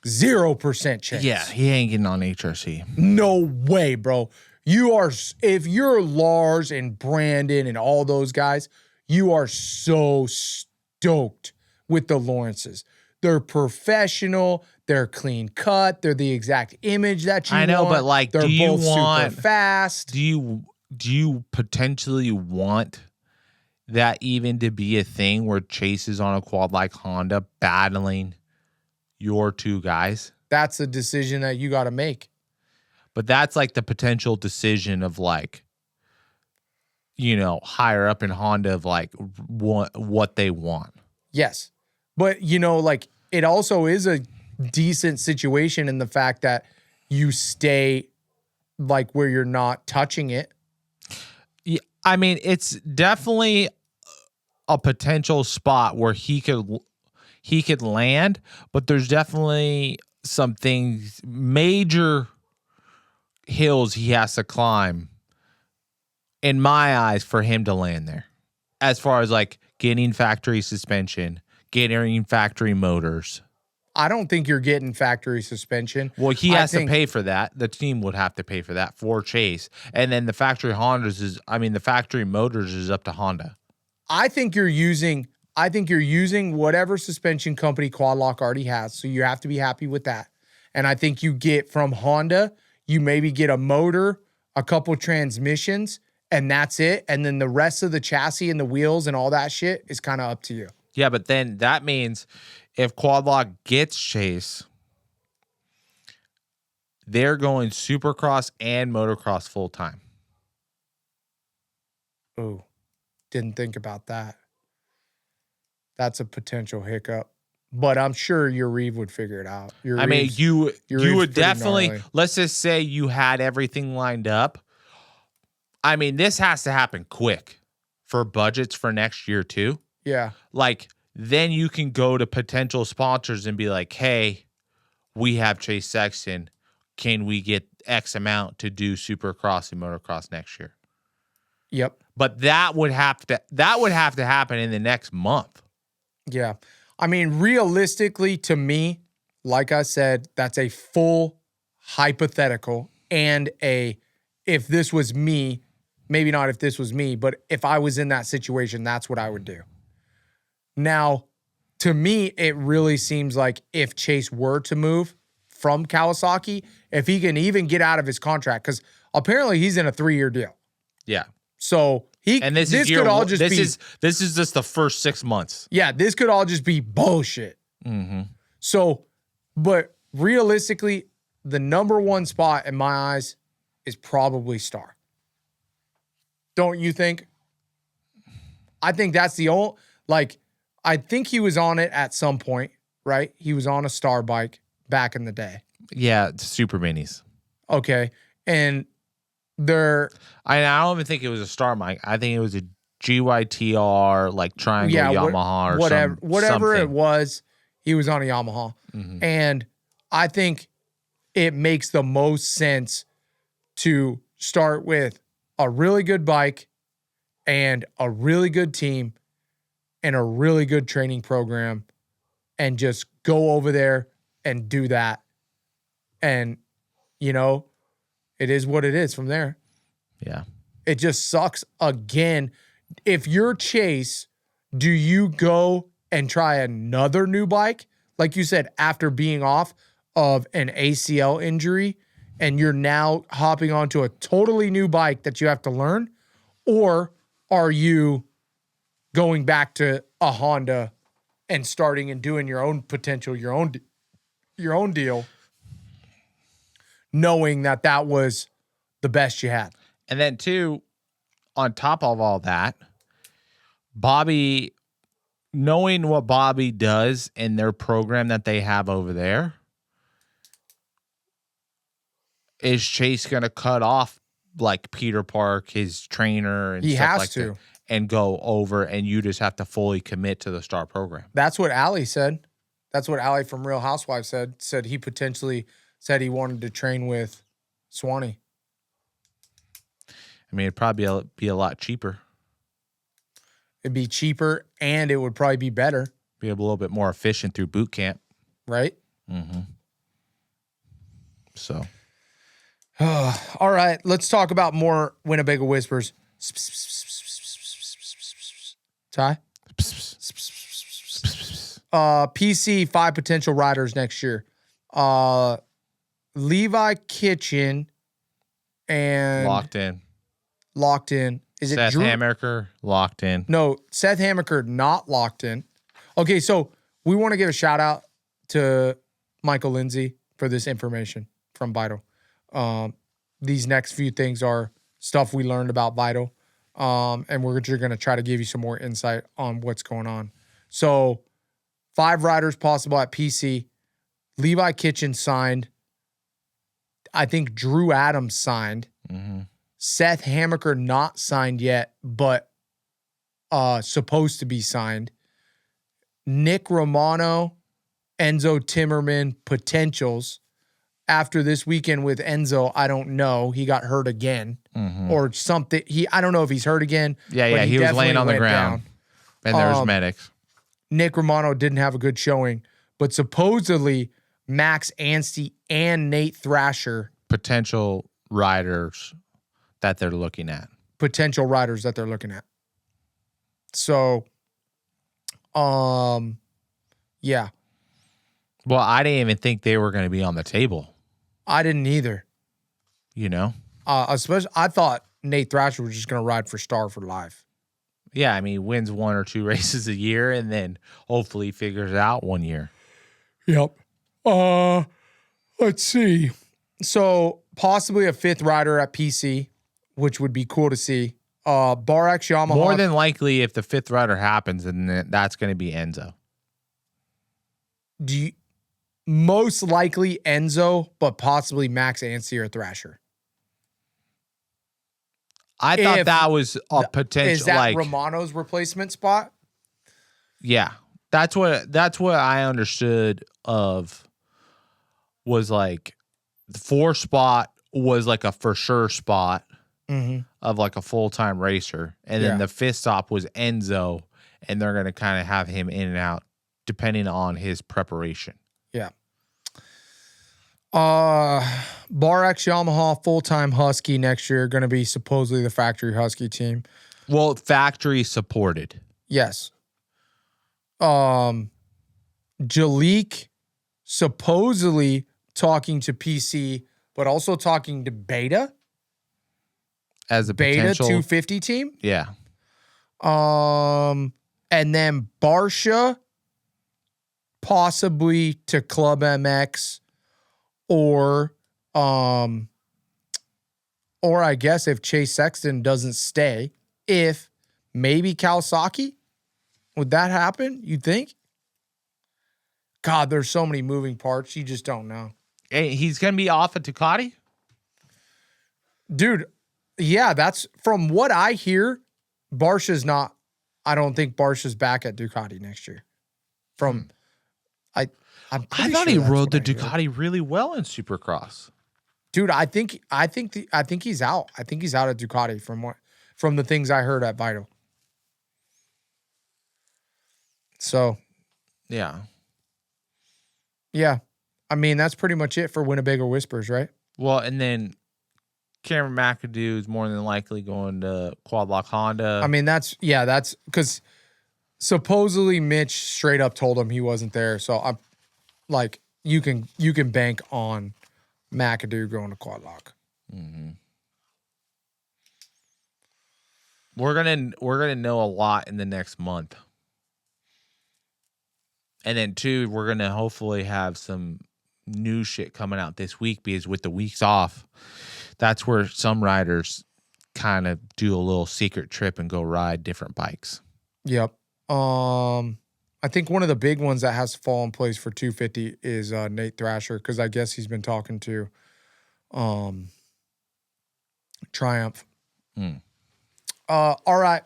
0% chance. Yeah, he ain't getting on HRC. No way, bro. If you're Lars and Brandon and all those guys, you are so stoked with the Lawrences. They're professional. They're clean cut. They're the exact image that you want. I know, but like, they're both super fast. Do you potentially want that even to be a thing where Chase is on a quad like Honda battling your two guys? That's a decision that you got to make. But that's like the potential decision of like, higher up in Honda of like what they want. Yes. But, like it also is a decent situation in the fact that you stay like where you're not touching it. Yeah, I mean, it's definitely a potential spot where he could land, but there's definitely some things, major hills he has to climb in my eyes for him to land there. As far as like getting factory suspension, getting factory motors. I don't think you're getting factory suspension. Well, he has to pay for that. The team would have to pay for that for Chase. And then the factory the factory motors is up to Honda. I think you're using whatever suspension company Quad Lock already has. So you have to be happy with that. And I think you get from Honda, you maybe get a motor, a couple transmissions, and that's it. And then the rest of the chassis and the wheels and all that shit is kind of up to you. Yeah, but then that means if Quad Lock gets Chase, they're going Supercross and Motocross full time. Ooh, didn't think about that. That's a potential hiccup. But I'm sure your Reeve would figure it out. You would definitely, gnarly. Let's just say you had everything lined up. I mean, this has to happen quick for budgets for next year too. Yeah. Like, then you can go to potential sponsors and be like, hey, we have Chase Sexton. Can we get X amount to do Supercross and Motocross next year? Yep. But that would have to happen in the next month. Yeah. I mean, realistically, to me, like I said, that's a full hypothetical and if this was me, maybe not if this was me, but if I was in that situation, that's what I would do. Now, to me, it really seems like if Chase were to move from Kawasaki, if he can even get out of his contract, because apparently he's in a 3-year deal. Yeah. So this could all just be this is just the first 6 months. Yeah, this could all just be bullshit. Mm-hmm. So, but realistically, the number one spot in my eyes is probably Star. Don't you think? I think that's the only, like, I think he was on it at some point, right? He was on a Star bike back in the day. Yeah, super minis. Okay. And I don't even think it was a Star mic. I think it was a GYTR, like triangle Yamaha or whatever something. it was, he was on a Yamaha. Mm-hmm. And I think it makes the most sense to start with a really good bike and a really good team and a really good training program and just go over there and do that. And, you know, it is what it is from there. Yeah. It just sucks again. If you're Chase, do you go and try another new bike? Like you said, after being off of an ACL injury and you're now hopping onto a totally new bike that you have to learn? Or are you going back to a Honda and starting and doing your own potential, your own deal, knowing that that was the best you had? And then too, on top of all that, Bobby, knowing what Bobby does in their program that they have over there, is Chase going to cut off like Peter Park, his trainer, and He stuff has like to. that, and go over, and you just have to fully commit to the Star program? That's what Allie said. That's what Allie from Real Housewives said. Said he potentially said he wanted to train with Swanee. I mean, it'd probably be a lot cheaper. It'd be cheaper and it would probably be better, Be a little bit more efficient through boot camp. right? Mm-hmm. So, All right, let's talk about more Winnebago Whispers. Ty? PC, 5 potential riders next year. Levi Kitchen and locked in. Is it Seth Drew? Hammaker, locked in. No, Seth Hammaker not locked in. Okay, so we want to give a shout out to Michael Lindsay for this information from Vital. These next few things are stuff we learned about Vital, and we're going to try to give you some more insight on what's going on. So 5 riders possible at PC. Levi Kitchen signed. I think Drew Adams signed. Mm-hmm. Seth Hammaker not signed yet, but supposed to be signed. Nick Romano, Enzo Timmerman, potentials. After this weekend with Enzo, I don't know. He got hurt again or something. I don't know if he's hurt again. Yeah, he was laying on the ground. And there's medics. Nick Romano didn't have a good showing, but supposedly Max Anstey and Nate Thrasher, Potential riders that they're looking at. So, yeah. Well, I didn't even think they were going to be on the table. I didn't either. You know? Especially, I thought Nate Thrasher was just going to ride for Star for life. Yeah, I mean, wins 1 or 2 races a year and then hopefully figures it out one year. Yep. Let's see. So possibly a 5th rider at PC, which would be cool to see. Barx Yamaha. More than likely, if the 5th rider happens, then that's going to be Enzo. Most likely Enzo, but possibly Max Anstey or Thrasher. I thought that was a potential. Is that Romano's replacement spot? Yeah, that's what I understood of. Was like the 4 spot was like a for sure spot of like a full-time racer, and then the 5th stop was Enzo, and they're gonna kind of have him in and out depending on his preparation. Yeah. Barx Yamaha full-time Husky next year, going to be supposedly the factory Husky team. Well, factory supported. Yes. Jalik supposedly talking to PC, but also talking to Beta. As a Beta potential 250 team. Yeah. And then Barsha possibly to Club MX or Or I guess if Chase Sexton doesn't stay, if maybe Kawasaki, would that happen? You think? God, there's so many moving parts. You just don't know. Hey, he's going to be off at Ducati? Dude, yeah, that's from what I hear. Barsha's not. I don't think Barsha's back at Ducati next year. I thought he rode the Ducati really well in Supercross. Dude, I think he's out. I think he's out at Ducati from the things I heard at Vital. So, yeah. I mean, that's pretty much it for Winnebago Whispers, right? Well, and then Cameron McAdoo is more than likely going to Quad Lock Honda. I mean, that's because supposedly Mitch straight up told him he wasn't there. So I'm like, you can bank on McAdoo going to Quad Lock. Mm-hmm. We're gonna know a lot in the next month. And then two, we're gonna hopefully have some new shit coming out this week, because with the weeks off, that's where some riders kind of do a little secret trip and go ride different bikes. Yep. I think one of the big ones that has to fall in place for 250 is Nate Thrasher, because I guess he's been talking to Triumph. All right.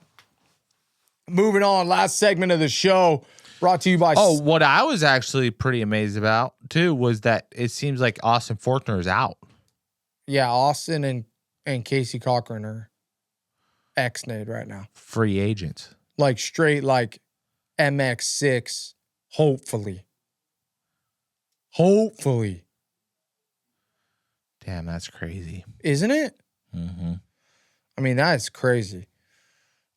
Moving on. Last segment of the show brought to you by... Oh, what I was actually pretty amazed about, too, was that it seems like Austin Forkner is out. Yeah, Austin and Casey Cochran are ex-Nade right now. Free agents. Like straight like MX6, hopefully. Hopefully. Damn, that's crazy. Isn't it? Mm-hmm. I mean, that is crazy.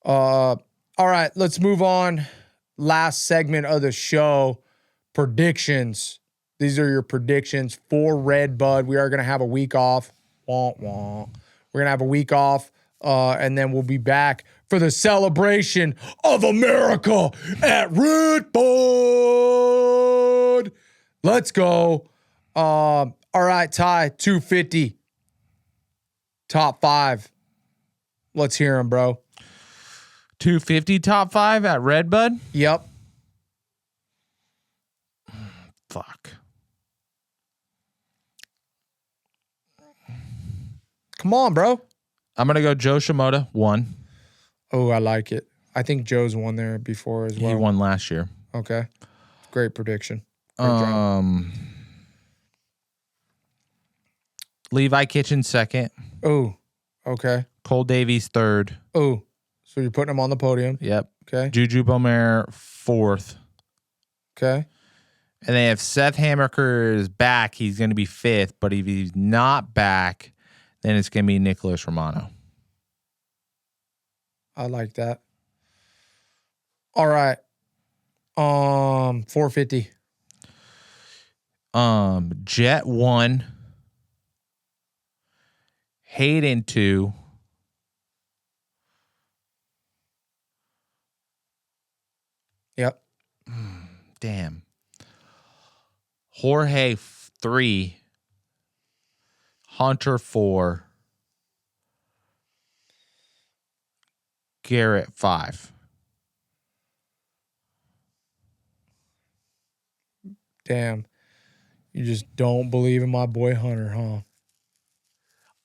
All right, let's move on. Last segment of the show, predictions. These are your predictions for Red Bud. We are going to have a week off. Wah, wah. We're going to have a week off, and then we'll be back for the celebration of America at Red Bud. Let's go. All right, Ty, 250. Top 5. Let's hear him, bro. 250 top 5 at Red Bud? Yep. Fuck. Come on, bro. I'm going to go Joe Shimoda, 1. Oh, I like it. I think Joe's won there before as well. He won last year. Okay. Great prediction. Great job. Levi Kitchen, 2nd. Oh, okay. Cole Davies, 3rd. Oh, so you're putting him on the podium. Yep. Okay. Juju Bomer, 4th. Okay. And then if Seth Hammaker is back, he's going to be 5th. But if he's not back, then it's going to be Nicholas Romano. I like that. All right. 450. Jett 1. Hayden 2. Yep. Damn. Jorge 3. Hunter 4. Garrett 5. Damn. You just don't believe in my boy Hunter, huh?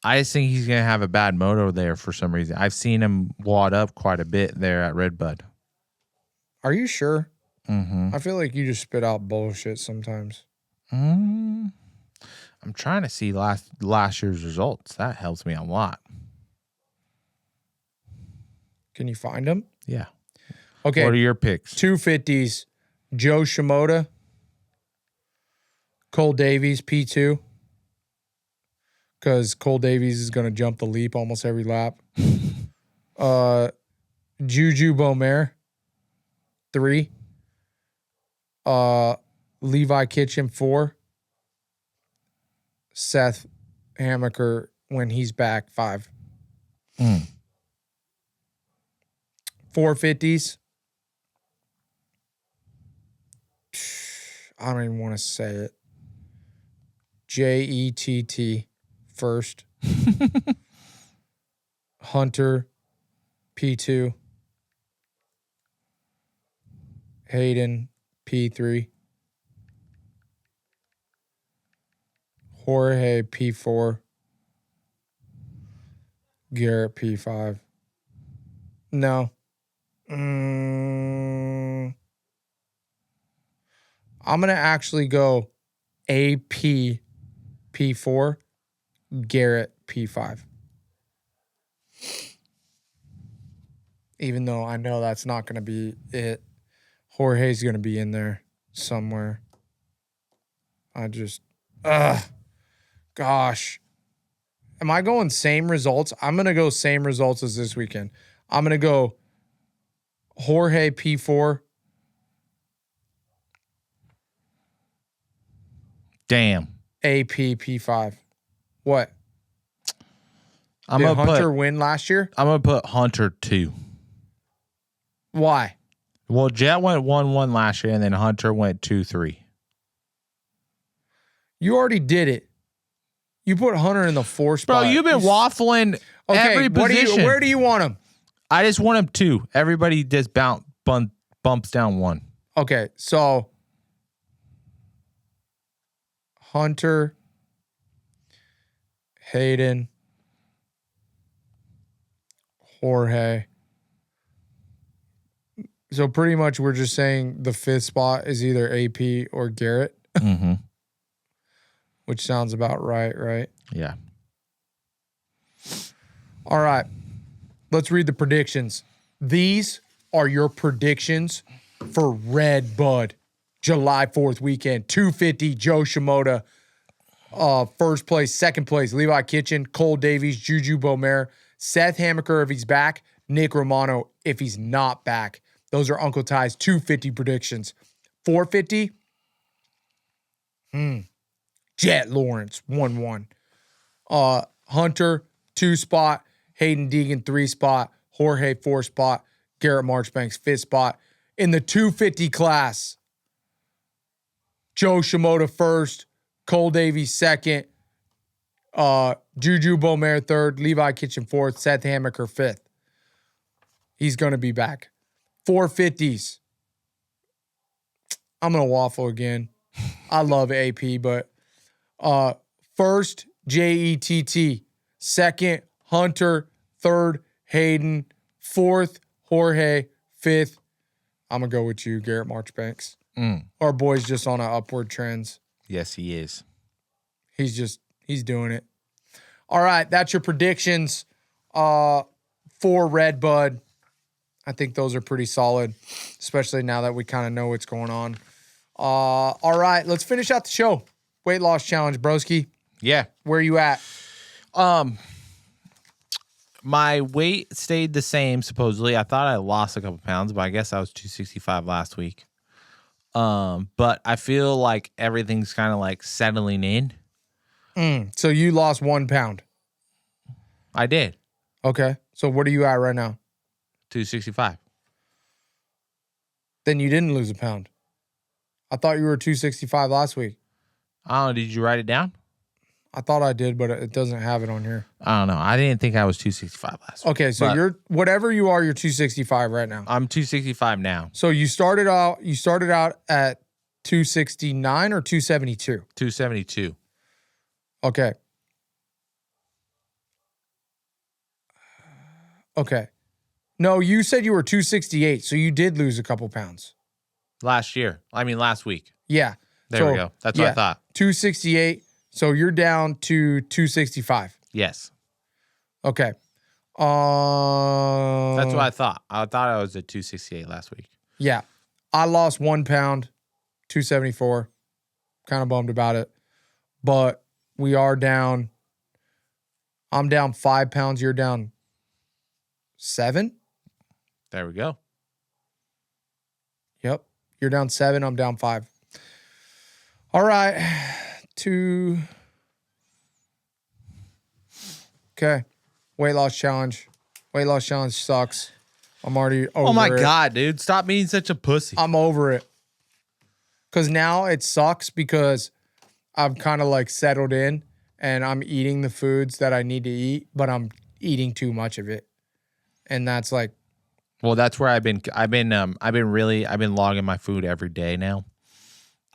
I just think he's going to have a bad moto there for some reason. I've seen him wad up quite a bit there at Red Bud. Are you sure? Mm-hmm. I feel like you just spit out bullshit sometimes. I'm trying to see last year's results. That helps me a lot. Can you find them? Yeah. Okay. What are your picks? 250s. Joe Shimoda. Cole Davies, P2. Because Cole Davies is going to jump the leap almost every lap. Juju Bomer, 3. Levi Kitchen, 4. Seth Hammaker, when he's back, 5. 450s. I don't even want to say it. Jett. first. Hunter, P2. Hayden, P3. Jorge, P4. Garrett, P5. No. I'm going to actually go AP, P4. Garrett, P5. Even though I know that's not going to be it. Jorge's going to be in there somewhere. Gosh. Am I going same results? I'm going to go same results as this weekend. I'm going to go Jorge, P4. Damn. AP, P5. What? I'm Did gonna Hunter put, win last year? I'm going to put Hunter 2. Why? Well, Jett went 1-1 last year, and then Hunter went 2-3. You already did it. You put Hunter in the 4 spot. Bro, you've been waffling every position. Where do you want him? I just want him 2. Everybody just bumps down 1. Okay, so Hunter, Hayden, Jorge. So pretty much we're just saying the 5th spot is either AP or Garrett, Mm-hmm. which sounds about right? Yeah. All right. Let's read the predictions. These are your predictions for Red Bud. July 4th weekend. 250, Joe Shimoda. First place. Second place, Levi Kitchen, Cole Davies, Juju Beaumer, Seth Hammaker if he's back, Nick Romano if he's not back. Those are Uncle Ty's 250 predictions. 450, Jett Lawrence, 1-1. Hunter, 2 spot. Hayden Deegan, 3 spot. Jorge, 4 spot. Garrett Marchbanks, 5th spot. In the 250 class, Joe Shimoda first, Cole Davies second, Juju Beaumer third, Levi Kitchen 4th, Seth Hammaker 5th. He's going to be back. 450s. I'm going to waffle again. I love AP, but first, Jett. Second, Hunter. Third, Hayden. 4th, Jorge. 5th, I'm going to go with you, Garrett Marchbanks. Our boy's just on an upward trend. Yes, he is. He's doing it. All right, that's your predictions for Red Bud. I think those are pretty solid, especially now that we kind of know what's going on. All right, let's finish out the show. Weight loss challenge, broski. Yeah. Where you at? My weight stayed the same, supposedly. I thought I lost a couple pounds, but I guess I was 265 last week. But I feel like everything's kind of like settling in. So you lost 1 pound. I did. Okay. So what are you at right now? 265. Then you didn't lose a pound. I thought you were 265 last week. I don't know. Did you write it down? I thought I did, but it doesn't have it on here. I don't know. I didn't think I was 265 last week. Okay, so you're whatever you are, you're 265 right now. I'm 265 now. So you started out at 269 or 272? 272. Okay. Okay. No, you said you were 268, so you did lose a couple pounds. Last week. Yeah. There we go. That's what I thought. 268. So you're down to 265. Yes. Okay. That's what I thought. I thought I was at 268 last week. Yeah. I lost 1 pound, 274. Kind of bummed about it. But we are down. I'm down 5 pounds. You're down 7. There we go. Yep. You're down 7. I'm down 5. All right. 2. Okay. Weight loss challenge. Weight loss challenge sucks. I'm already over it. Oh my God, dude. Stop being such a pussy. I'm over it. Because now it sucks because I've kind of like settled in and I'm eating the foods that I need to eat, but I'm eating too much of it. And that's like, Well, that's where I've been logging my food every day now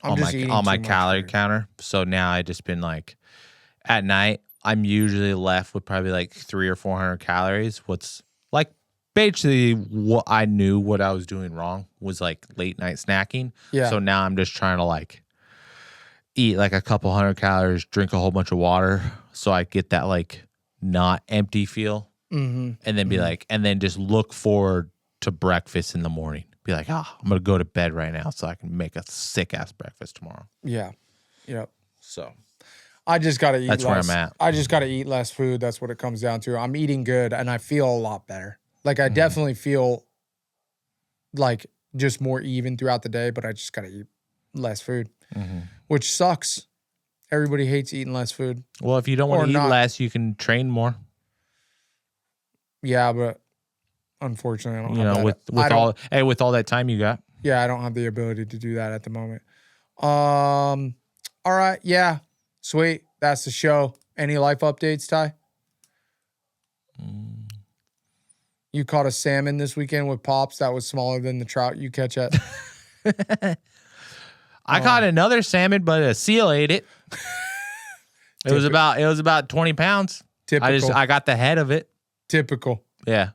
I'm just eating on my too much calorie food. counter. So now I just been like, at night, I'm usually left with probably like 300 or 400 calories. What's like basically what I knew what I was doing wrong was like late night snacking. Yeah. So now I'm just trying to like eat like a couple hundred calories, drink a whole bunch of water, so I get that like not empty feel, and then be like, and then just look forward to breakfast in the morning. Be like, I'm gonna go to bed right now so I can make a sick ass breakfast tomorrow. Yeah. Yep. So I just got to eat that's less. where I'm at. I just got to eat less food. That's what it comes down to. I'm eating good and I feel a lot better. Like I definitely feel like just more even throughout the day, but I just got to eat less food, which sucks. Everybody hates eating less food. Well, if you don't want Or to eat not. less, you can train more. Yeah, but unfortunately, I don't You have know, that. with all that time you got. Yeah, I don't have the ability to do that at the moment. All right, yeah, sweet. That's the show. Any life updates, Ty? You caught a salmon this weekend with Pops that was smaller than the trout you catch at. I caught another salmon, but a seal ate it. It was about 20 pounds. Typical. I got the head of it. Typical Yeah.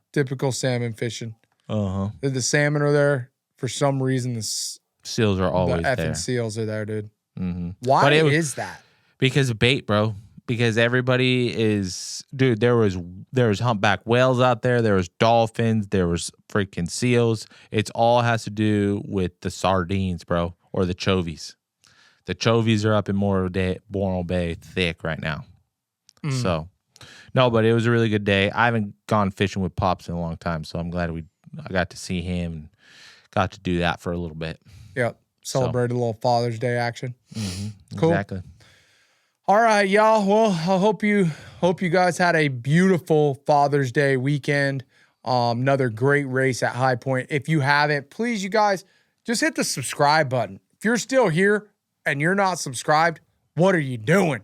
salmon fishing. Uh-huh. The salmon are there for some reason. The Seals are always effing there. seals are there, dude. Mm-hmm. Why is that? Because of bait, bro. Because everybody is, dude. There was humpback whales out there. There was dolphins. There was freaking seals. It's all has to do with the sardines, bro, or the chovies. The chovies are up in Morro Bay thick right now. So, no, but it was a really good day. I haven't gone fishing with Pops in a long time, so I'm glad I got to see him and got to do that for a little bit. Yep. Celebrate a little Father's Day action. Cool. Exactly. All right, y'all. Well, I hope you guys had a beautiful Father's Day weekend. Another great race at High Point. If you haven't, please, you guys, just hit the subscribe button. If you're still here and you're not subscribed, what are you doing?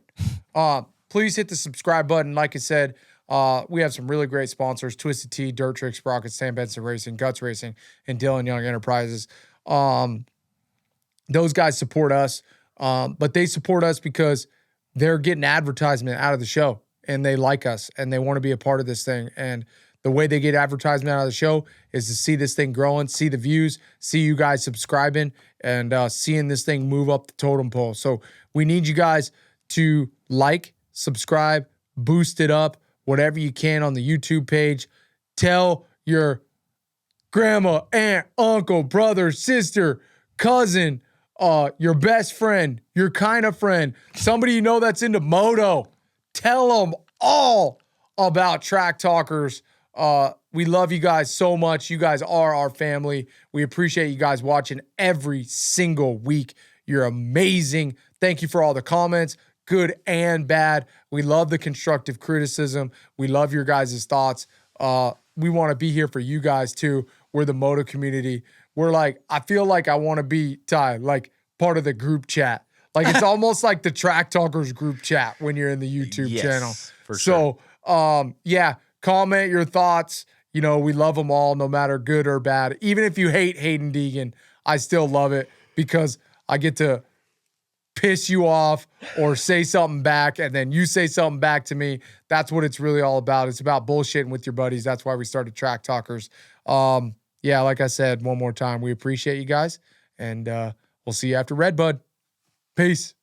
Please hit the subscribe button. Like I said, we have some really great sponsors: Twisted Tea, Dirt Trick Sprockets, Sam Benson Racing, Guts Racing, and Dylan Young Enterprises. Those guys support us, but they support us because they're getting advertisement out of the show, and they like us, and they want to be a part of this thing. And the way they get advertisement out of the show is to see this thing growing, see the views, see you guys subscribing, and seeing this thing move up the totem pole. So we need you guys to like, subscribe, boost it up, whatever you can on the YouTube page. Tell your grandma, aunt, uncle, brother, sister, cousin, your best friend, your kind of friend, somebody you know that's into moto. Tell them all about Track Talkers. We love you guys so much. You guys are our family. We appreciate you guys watching every single week. You're amazing. Thank you for all the comments, good and bad. We love the constructive criticism. We love your guys' thoughts. We want to be here for you guys too. We're the moto community. We're like, I feel like I want to be, Ty, like part of the group chat. Like it's almost like the Track Talkers group chat when you're in the YouTube channel. For sure. So, yeah, comment your thoughts. You know, we love them all, no matter good or bad. Even if you hate Hayden Deegan, I still love it because I get to piss you off or say something back, and then you say something back to me. That's what it's really all about. It's about bullshitting with your buddies. That's why we started Track Talkers. Yeah, like I said, one more time, we appreciate you guys, and we'll see you after Redbud. Peace.